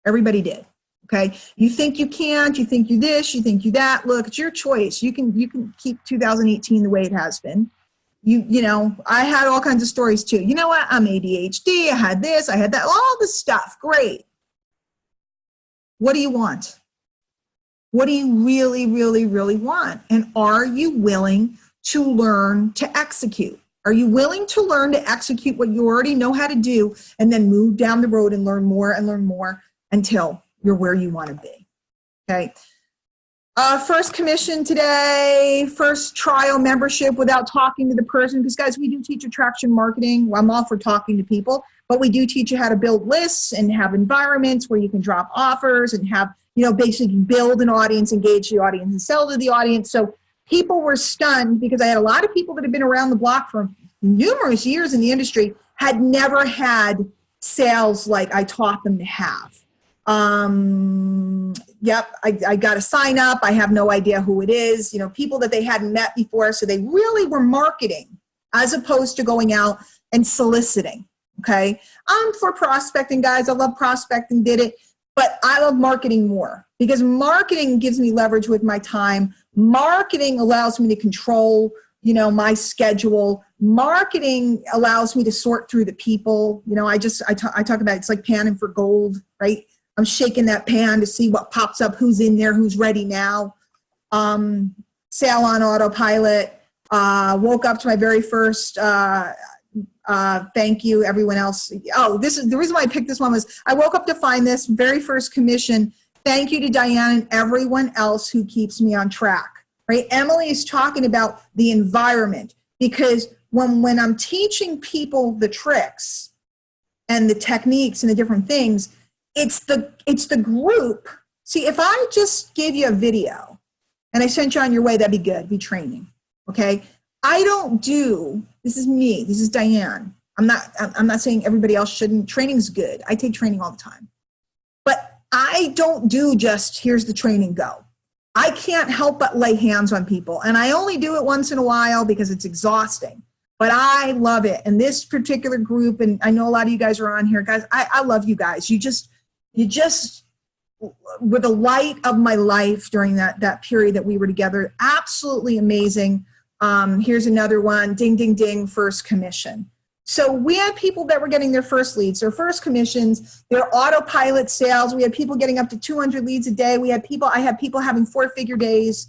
Everybody did. Okay. You think you can't, you think you this, you think you that. Look, it's your choice. You can keep 2018 the way it has been. I had all kinds of stories too. You know what? I'm ADHD. I had this, I had that, all this stuff. Great. What do you want? What do you really, really, really want? And are you willing to learn to execute? Are you willing to learn to execute what you already know how to do and then move down the road and learn more until you're where you want to be? Okay. First commission today, first trial membership without talking to the person. Because guys, we do teach attraction marketing. Well, I'm all for talking to people, but we do teach you how to build lists and have environments where you can drop offers and have, basically build an audience, engage the audience, and sell to the audience. So people were stunned because I had a lot of people that have been around the block for numerous years in the industry had never had sales like I taught them to have. I got to sign up. I have no idea who it is, people that they hadn't met before. So they really were marketing as opposed to going out and soliciting. Okay. For prospecting, guys. I love prospecting, did it, but I love marketing more because marketing gives me leverage with my time. Marketing allows me to control, my schedule. Marketing allows me to sort through the people. I talk about it's like panning for gold, right? I'm shaking that pan to see what pops up, who's in there, who's ready now. Sale on autopilot. Woke up to my very first thank you, everyone else. Oh, this is the reason why I picked this one was I woke up to find this very first commission. Thank you to Diane and everyone else who keeps me on track. Right? Emily is talking about the environment because when I'm teaching people the tricks and the techniques and the different things, it's the group. See, if I just gave you a video and I sent you on your way, that'd be good, be training. Okay. I don't do, this is me, this is Diane. I'm not saying everybody else shouldn't. Training's good. I take training all the time. But I don't do just here's the training, go. I can't help but lay hands on people. And I only do it once in a while because it's exhausting. But I love it. And this particular group, and I know a lot of you guys are on here, guys, I love you guys. You just were the light of my life during that period that we were together. Absolutely amazing. Here's another one, ding, ding, ding, first commission. So we had people that were getting their first leads, their first commissions, their autopilot sales. We had people getting up to 200 leads a day. I had people having 4-figure days.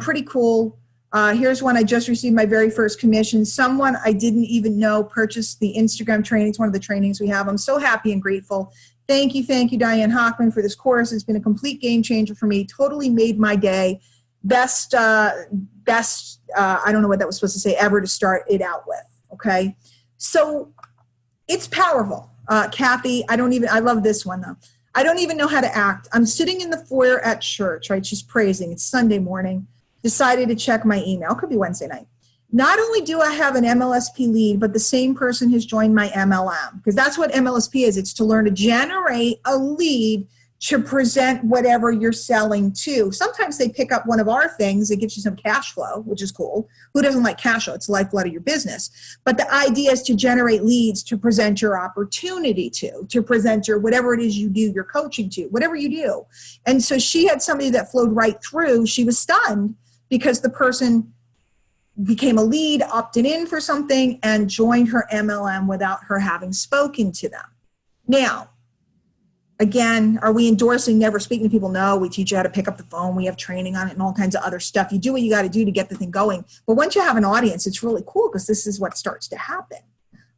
Pretty cool. Here's one I just received my very first commission. Someone I didn't even know purchased the Instagram training. It's one of the trainings we have. I'm so happy and grateful. Thank you, Diane Hockman, for this course. It's been a complete game changer for me. Totally made my day. Best, I don't know what that was supposed to say, ever to start it out with, okay? So it's powerful. Kathy, I love this one though. I don't even know how to act. I'm sitting in the foyer at church, right? She's praising. It's Sunday morning. Decided to check my email. Could be Wednesday night. Not only do I have an MLSP lead, but the same person has joined my MLM, because that's what MLSP is. It's to learn to generate a lead to present whatever you're selling to. Sometimes they pick up one of our things. It gives you some cash flow, which is cool. Who doesn't like cash flow? It's the lifeblood of your business. But the idea is to generate leads to present your opportunity to present your whatever it is you do, your coaching to, whatever you do. And so she had somebody that flowed right through. She was stunned because the person became a lead, opted in for something, and joined her MLM without her having spoken to them. Now, again, are we endorsing never speaking to people? No, we teach you how to pick up the phone. We have training on it and all kinds of other stuff. You do what you got to do to get the thing going. But once you have an audience, it's really cool because this is what starts to happen.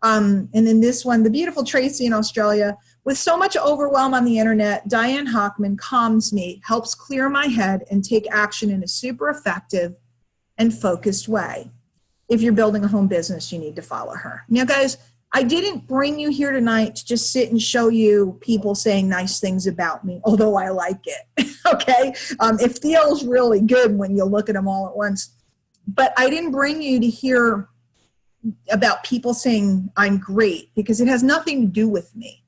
And then this one, the beautiful Tracy in Australia. With so much overwhelm on the internet, Diane Hockman calms me, helps clear my head, and take action in a super effective and focused way. if you're building a home business, you need to follow her. Now, guys, I didn't bring you here tonight to just sit and show you people saying nice things about me, although I like it, okay? It feels really good when you look at them all at once. But I didn't bring you to hear about people saying I'm great, because it has nothing to do with me.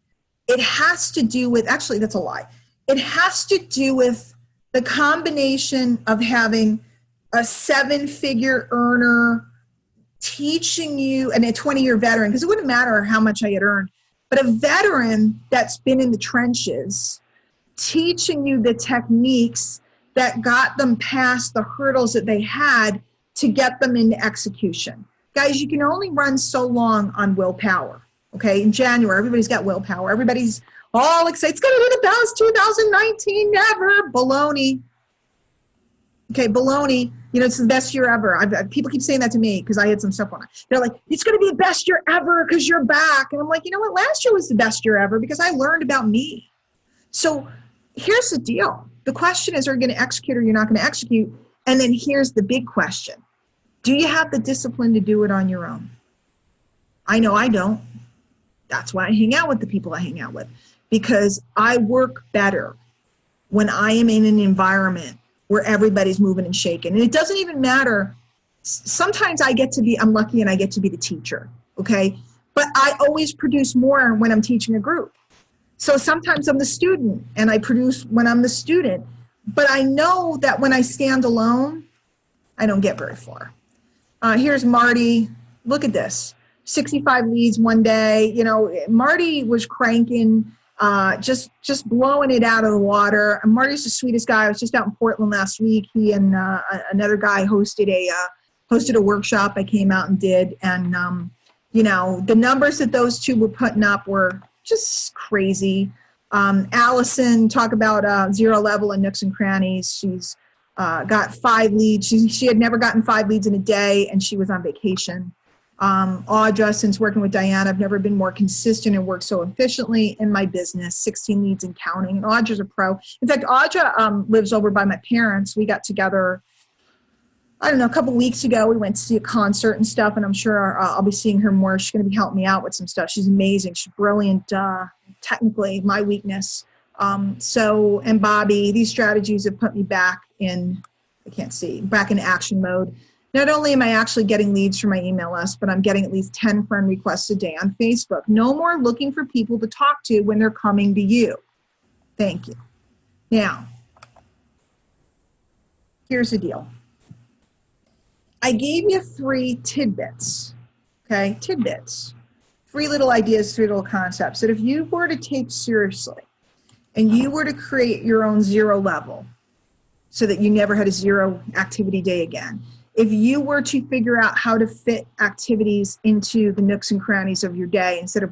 It has to do with, actually, that's a lie. It has to do with the combination of having a 7-figure earner teaching you, and a 20-year veteran, because it wouldn't matter how much I had earned, but a veteran that's been in the trenches teaching you the techniques that got them past the hurdles that they had to get them into execution. Guys, you can only run so long on willpower, okay? In January, everybody's got willpower. Everybody's all excited. It's going to be the best 2019 ever. Baloney. Okay, baloney. You know, it's the best year ever. People keep saying that to me because I had some stuff on it. They're like, it's going to be the best year ever because you're back. And I'm like, you know what? Last year was the best year ever because I learned about me. So here's the deal. The question is, are you going to execute or you're not going to execute? And then here's the big question. Do you have the discipline to do it on your own? I know I don't. That's why I hang out with the people I hang out with, because I work better when I am in an environment where everybody's moving and shaking. And it doesn't even matter. Sometimes I'm lucky and I get to be the teacher, okay? But I always produce more when I'm teaching a group. So sometimes I'm the student and I produce when I'm the student. But I know that when I stand alone, I don't get very far. Here's Marty. Look at this. 65 leads one day. You know, Marty was cranking, just blowing it out of the water. And Marty's the sweetest guy. I was just out in Portland last week. He and another guy hosted a workshop I came out and did. And, you know, the numbers that those two were putting up were just crazy. Allison, talk about zero level and nooks and crannies. She's got 5 leads. She had never gotten 5 leads in a day, and she was on vacation. Audra, since working with Diana, I've never been more consistent and worked so efficiently in my business, 16 leads and counting. And Audra's a pro. In fact, Audra lives over by my parents. We got together, I don't know, a couple weeks ago. We went to see a concert and stuff, and I'm sure I'll be seeing her more. She's going to be helping me out with some stuff. She's amazing. She's brilliant, technically, my weakness. And Bobby, these strategies have put me back in action mode. Not only am I actually getting leads from my email list, but I'm getting at least 10 friend requests a day on Facebook. No more looking for people to talk to when they're coming to you. Thank you. Now, here's the deal. I gave you 3 tidbits, okay? Tidbits. 3 little ideas, 3 little concepts that if you were to take seriously and you were to create your own zero level so that you never had a zero activity day again, if you were to figure out how to fit activities into the nooks and crannies of your day instead of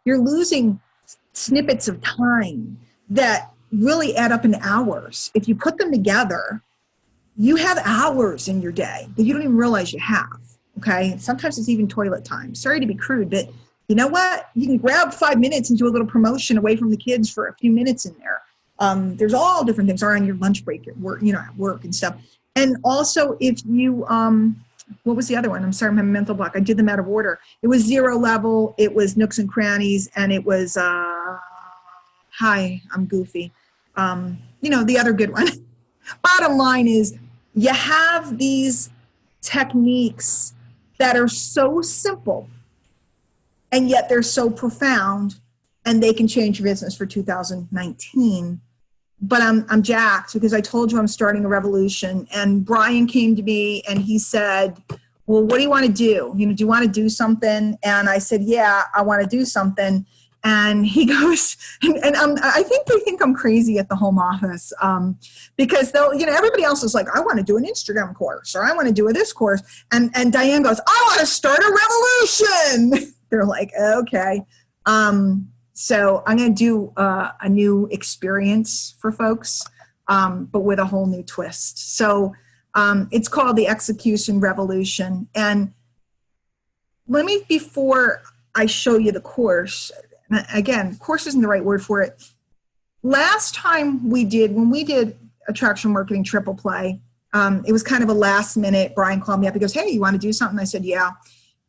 you're losing snippets of time that really add up in hours. If you put them together, you have hours in your day that you don't even realize you have, okay? Sometimes it's even toilet time. Sorry to be crude, but you know what? You can grab 5 minutes and do a little promotion away from the kids for a few minutes in there. There's all different things, or on your lunch break at work, at work and stuff. And also if you, what was the other one? I'm sorry, my mental block. I did them out of order. It was zero level, it was nooks and crannies, and it was, hi, I'm goofy. The other good one. Bottom line is you have these techniques that are so simple and yet they're so profound, and they can change your business for 2019. But I'm jacked because I told you I'm starting a revolution. And Brian came to me and he said, well, what do you want to do? Do you want to do something? And I said, yeah, I want to do something. And he goes, and I think they think I'm crazy at the home office because they'll, everybody else is like, I want to do an Instagram course, or I want to do this course. And Diane goes, I want to start a revolution. They're like, okay. So I'm going to do a new experience for folks, but with a whole new twist. So it's called the Execution Revolution. And before I show you the course, again, course isn't the right word for it. Last time when we did Attraction Marketing Triple Play, It was kind of a last minute. Brian called me up. He goes, hey, you want to do something? I said, yeah.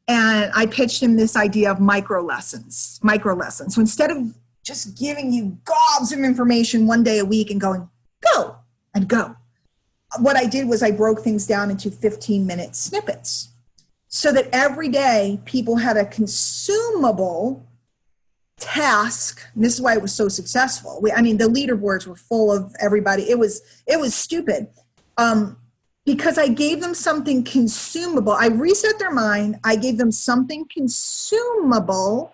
And I pitched him this idea of micro lessons. So instead of just giving you gobs of information one day a week and going, go and go, what I did was I broke things down into 15-minute snippets so that every day people had a consumable task. And this is why it was so successful. The leaderboards were full of everybody. It was stupid. Because I gave them something consumable. I reset their mind. I gave them something consumable,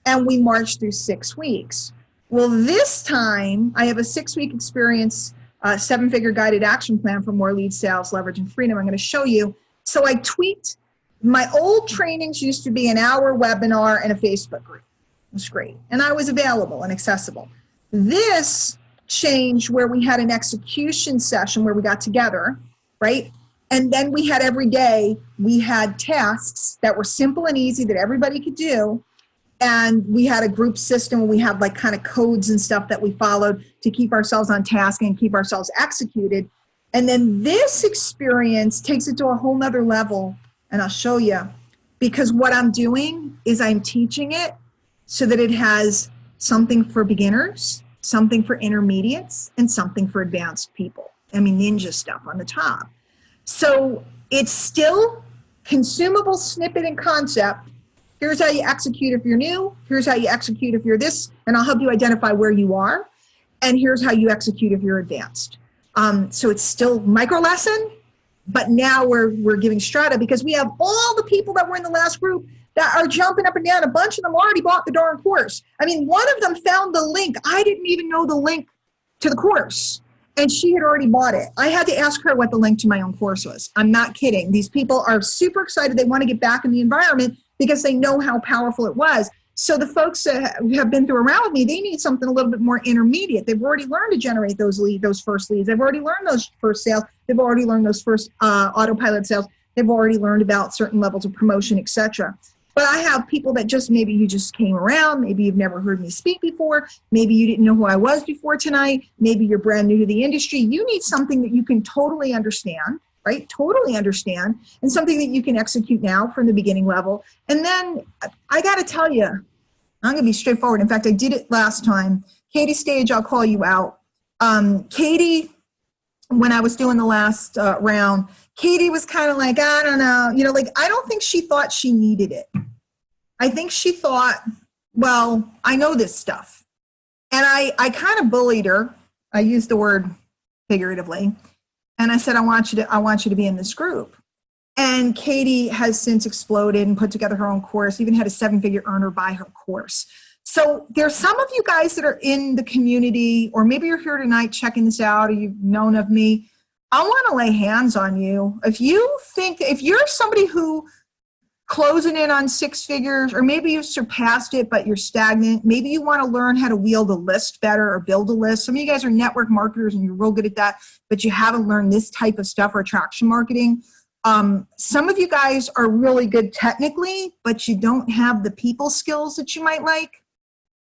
and we marched through 6 weeks. Well, this time I have a 6-week experience, 7-figure guided action plan for more lead sales, leverage, and freedom. I'm going to show you. So I tweaked. My old trainings used to be an hour webinar and a Facebook group. It was great. And I was available and accessible. This changed where we had an execution session where we got together, right? And then we had every day, we had tasks that were simple and easy that everybody could do. And we had a group system. We had like kind of codes and stuff that we followed to keep ourselves on task and keep ourselves executed. And then this experience takes it to a whole nother level. And I'll show you, because what I'm doing is I'm teaching it so that it has something for beginners, something for intermediates, and something for advanced people. Ninja stuff on the top. So it's still consumable snippet and concept. Here's how you execute if you're new. Here's how you execute if you're this. And I'll help you identify where you are. And here's how you execute if you're advanced. So it's still micro lesson, but now we're giving strata because we have all the people that were in the last group that are jumping up and down. A bunch of them already bought the darn course. One of them found the link. I didn't even know the link to the course. And she had already bought it. I had to ask her what the link to my own course was. I'm not kidding. These people are super excited. They want to get back in the environment because they know how powerful it was. So the folks that have been through around with me, they need something a little bit more intermediate. They've already learned to generate those first leads. They've already learned those first sales. They've already learned those first autopilot sales. They've already learned about certain levels of promotion, etc. But I have people that maybe you just came around. Maybe you've never heard me speak before. Maybe you didn't know who I was before tonight. Maybe you're brand new to the industry. You need something that you can totally understand, right? Totally understand, and something that you can execute now from the beginning level. And then I got to tell you, I'm going to be straightforward. In fact, I did it last time. Katie Stage, I'll call you out. Katie, when I was doing the last round, Katie was kind of like, I don't know, I don't think she thought she needed it. I think she thought, well, I know this stuff. And I kind of bullied her. I used the word figuratively. And I said, I want you to be in this group. And Katie has since exploded and put together her own course, even had a 7-figure earner buy her course. So there's some of you guys that are in the community, or maybe you're here tonight checking this out, or you've known of me. I want to lay hands on you. If you're somebody who closing in on 6 figures, or maybe you've surpassed it, but you're stagnant. Maybe you want to learn how to wield a list better or build a list. Some of you guys are network marketers and you're real good at that, but you haven't learned this type of stuff or attraction marketing. Some of you guys are really good technically, but you don't have the people skills that you might like.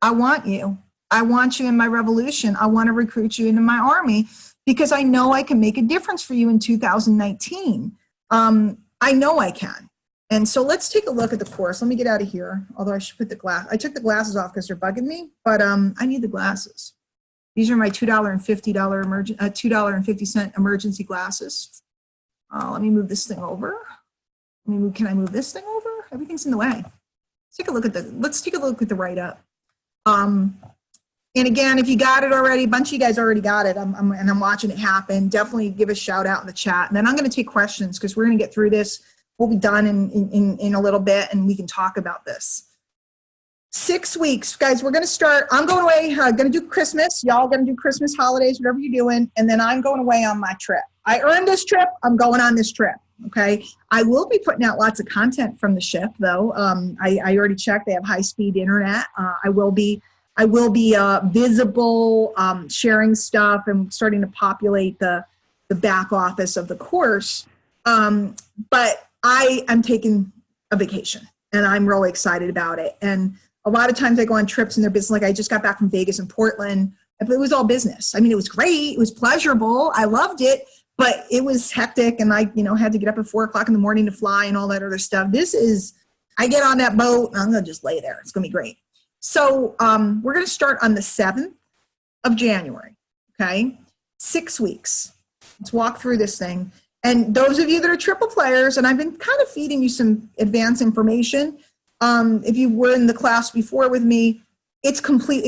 I want you. I want you in my revolution. I want to recruit you into my army because I know I can make a difference for you in 2019. I know I can. And so let's take a look at the course. Let me get out of here. Although I should put I took the glasses off because they're bugging me, but I need the glasses. These are my $2.50 emergency glasses. Let me move this thing over. Can I move this thing over? Everything's in the way. Let's take a look at the write-up. And again, if you got it already, a bunch of you guys already got it. I'm watching it happen. Definitely give a shout out in the chat. And then I'm going to take questions because we're going to get through this. We'll be done in a little bit and we can talk about this. 6 weeks, guys, we're going to start. I'm going away, going to do Christmas. Y'all going to do Christmas, holidays, whatever you're doing. And then I'm going away on my trip. I earned this trip. I'm going on this trip. Okay. I will be putting out lots of content from the ship though. I already checked. They have high-speed internet. I will be visible, sharing stuff and starting to populate the back office of the course. But I am taking a vacation and I'm really excited about it. And a lot of times I go on trips in their business. Like I just got back from Vegas and Portland, but it was all business. It was great. It was pleasurable. I loved it. but it was hectic, and I, had to get up at 4:00 in the morning to fly and all that other stuff. I get on that boat and I'm going to just lay there. It's going to be great. So we're going to start on the 7th of January. Okay. 6 weeks. Let's walk through this thing. And those of you that are triple players, and I've been kind of feeding you some advanced information. If you were in the class before with me, it's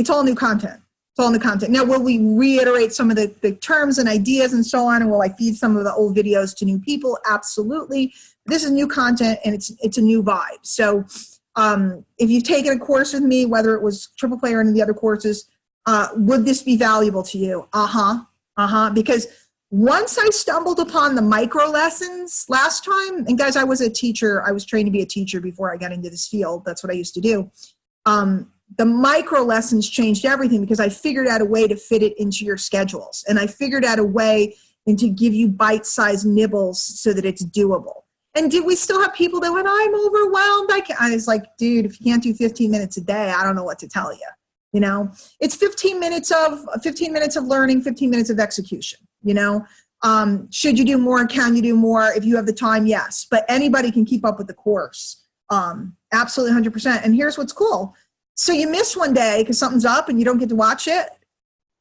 all new content. It's all new content. Now, will we reiterate some of the terms and ideas and so on? And will I feed some of the old videos to new people? Absolutely. This is new content, and it's a new vibe. So if you've taken a course with me, whether it was triple play or any of the other courses, would this be valuable to you? Because once I stumbled upon the micro lessons last time, and guys, I was a teacher. I was trained to be a teacher before I got into this field. That's what I used to do. The micro lessons changed everything because I figured out a way to fit it into your schedules. And I figured out a way to give you bite-sized nibbles so that it's doable. And did we still have people that went, I'm overwhelmed? I was like, dude, if you can't do 15 minutes a day, I don't know what to tell you. It's 15 minutes of learning, 15 minutes of execution. Should you do more? Can you do more? If you have the time, yes. But anybody can keep up with the course. Absolutely 100%. And here's what's cool. So you miss one day because something's up and you don't get to watch it.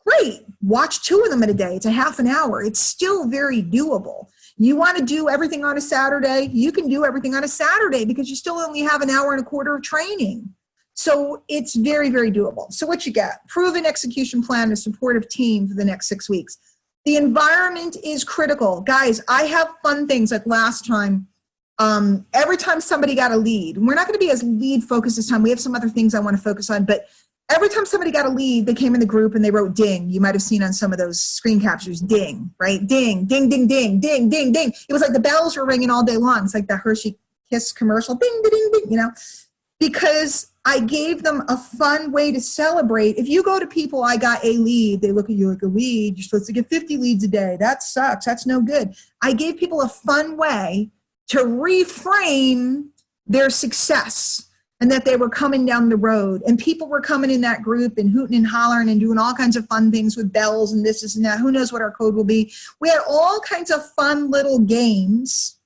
Great. Watch 2 of them in a day. It's a half an hour. It's still very doable. You want to do everything on a Saturday? You can do everything on a Saturday because you still only have an hour and a quarter of training. So it's very, very doable. So what you get? Proven execution plan, a supportive team for the next 6 weeks. The environment is critical. Guys, I have fun things like last time. Every time somebody got a lead, and we're not going to be as lead focused this time. We have some other things I want to focus on, but every time somebody got a lead, they came in the group and they wrote ding. You might have seen on some of those screen captures, ding, right? Ding, ding, ding, ding, ding, ding, ding. It was like the bells were ringing all day long. It's like the Hershey Kiss commercial, ding, ding, ding, ding, because I gave them a fun way to celebrate. If you go to people, I got a lead, they look at you like a lead. You're supposed to get 50 leads a day. That sucks. That's no good. I gave people a fun way to reframe their success and that they were coming down the road. And people were coming in that group and hooting and hollering and doing all kinds of fun things with bells and this and that. Who knows what our code will be? We had all kinds of fun little games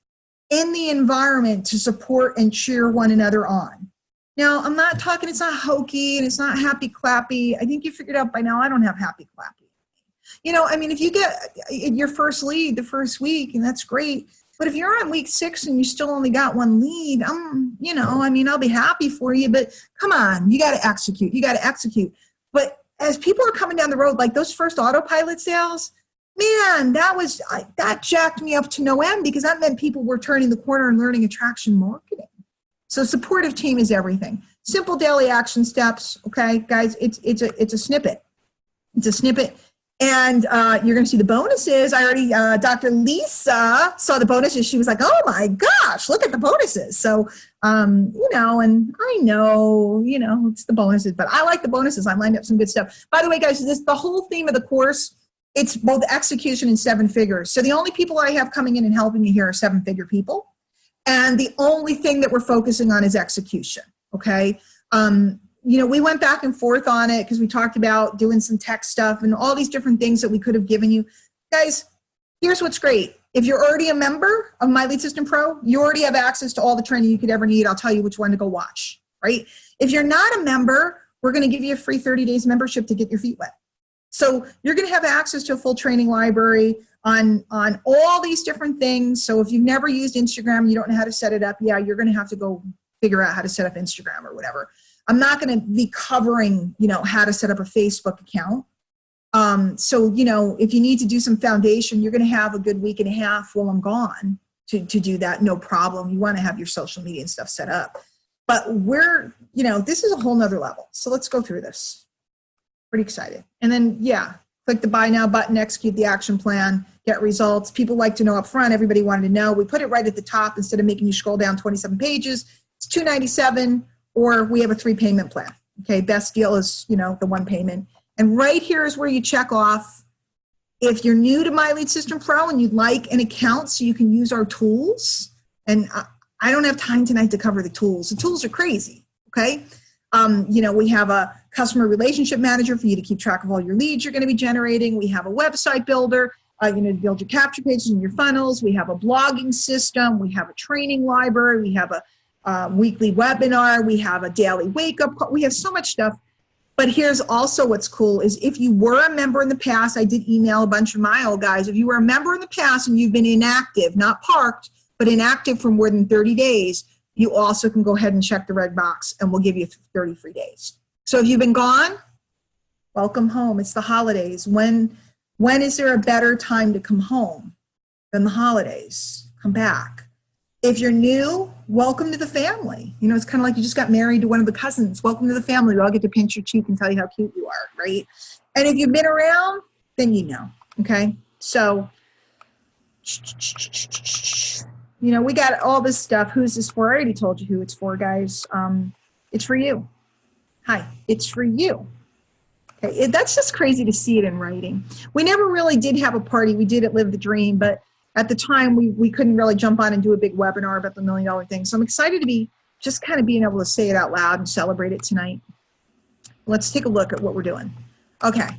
in the environment to support and cheer one another on. Now, I'm not talking, it's not hokey and it's not happy clappy. I think you figured out by now I don't have happy clappy. If you get your first lead the first week, and that's great. But if you're on week 6 and you still only got 1 lead, I'll be happy for you, but come on, you got to execute. But as people are coming down the road, like those first autopilot sales, man, that jacked me up to no end because that meant people were turning the corner and learning attraction marketing. So supportive team is everything. Simple daily action steps. Okay, guys, it's a snippet. It's a snippet. And you're going to see the bonuses. I already, Dr. Lisa saw the bonuses. She was like, oh my gosh, look at the bonuses. So, and I know, it's the bonuses, but I like the bonuses. I lined up some good stuff. By the way, guys, the whole theme of the course, it's both execution and 7 figures. So the only people I have coming in and helping you here are 7-figure people. And the only thing that we're focusing on is execution. Okay. We went back and forth on it because we talked about doing some tech stuff and all these different things that we could have given you. Guys, here's what's great. If you're already a member of My Lead System Pro, you already have access to all the training you could ever need. I'll tell you which one to go watch, right? If you're not a member, we're going to give you a free 30 days membership to get your feet wet. So you're going to have access to a full training library on all these different things. So if you've never used Instagram, you don't know how to set it up, you're going to have to go figure out how to set up Instagram or whatever. I'm not going to be covering, how to set up a Facebook account. So, if you need to do some foundation, you're going to have a good week and a half while I'm gone to do that. No problem. You want to have your social media and stuff set up. But this is a whole nother level. So let's go through this. Pretty excited. And then, click the buy now button, execute the action plan, get results. People like to know up front. Everybody wanted to know. We put it right at the top instead of making you scroll down 27 pages. It's $297. Or we have a 3 payment plan. Okay, best deal is, the 1 payment. And right here is where you check off. If you're new to My Lead System Pro and you'd like an account so you can use our tools, and I don't have time tonight to cover the tools. The tools are crazy, okay? We have a customer relationship manager for you to keep track of all your leads you're going to be generating. We have a website builder. to build your capture pages and your funnels. We have a blogging system. We have a training library. We have a weekly webinar. We have a daily wake-up call. We have so much stuff. But here's also what's cool is if you were a member in the past, I did email a bunch of my old guys. If you were a member in the past and you've been inactive, not parked, but inactive for more than 30 days, you also can go ahead and check the red box and we'll give you 30 free days. So if you've been gone, welcome home. It's the holidays. When is there a better time to come home than the holidays? Come back. If you're new, welcome to the family. You know, it's kind of like you just got married to one of the cousins. Welcome to the family. We all get to pinch your cheek and tell you how cute you are, right? And if you've been around, then you know, okay? So, you know, we got all this stuff. Who's this for? I already told you who it's for, guys. It's for you. Hi, it's for you. Okay, that's just crazy to see it in writing. We never really did have a party. We did at Live the Dream, but at the time we couldn't really jump on and do a big webinar about the $1 million thing. So I'm excited to be just kind of being able to say it out loud and celebrate it tonight. Let's take a look at what we're doing. Okay.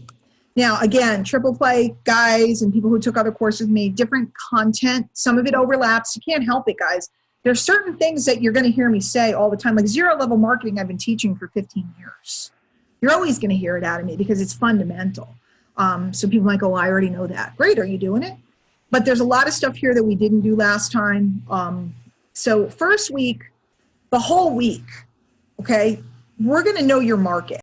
Now, again, triple play guys and people who took other courses with me, different content. Some of it overlaps. You can't help it, guys. There's certain things that you're going to hear me say all the time, like zero-level marketing I've been teaching for 15 years. You're always going to hear it out of me because it's fundamental. So people might go, I already know that. Great, are you doing it? But there's a lot of stuff here that we didn't do last time. So first week, the whole week, okay, we're going to know your market.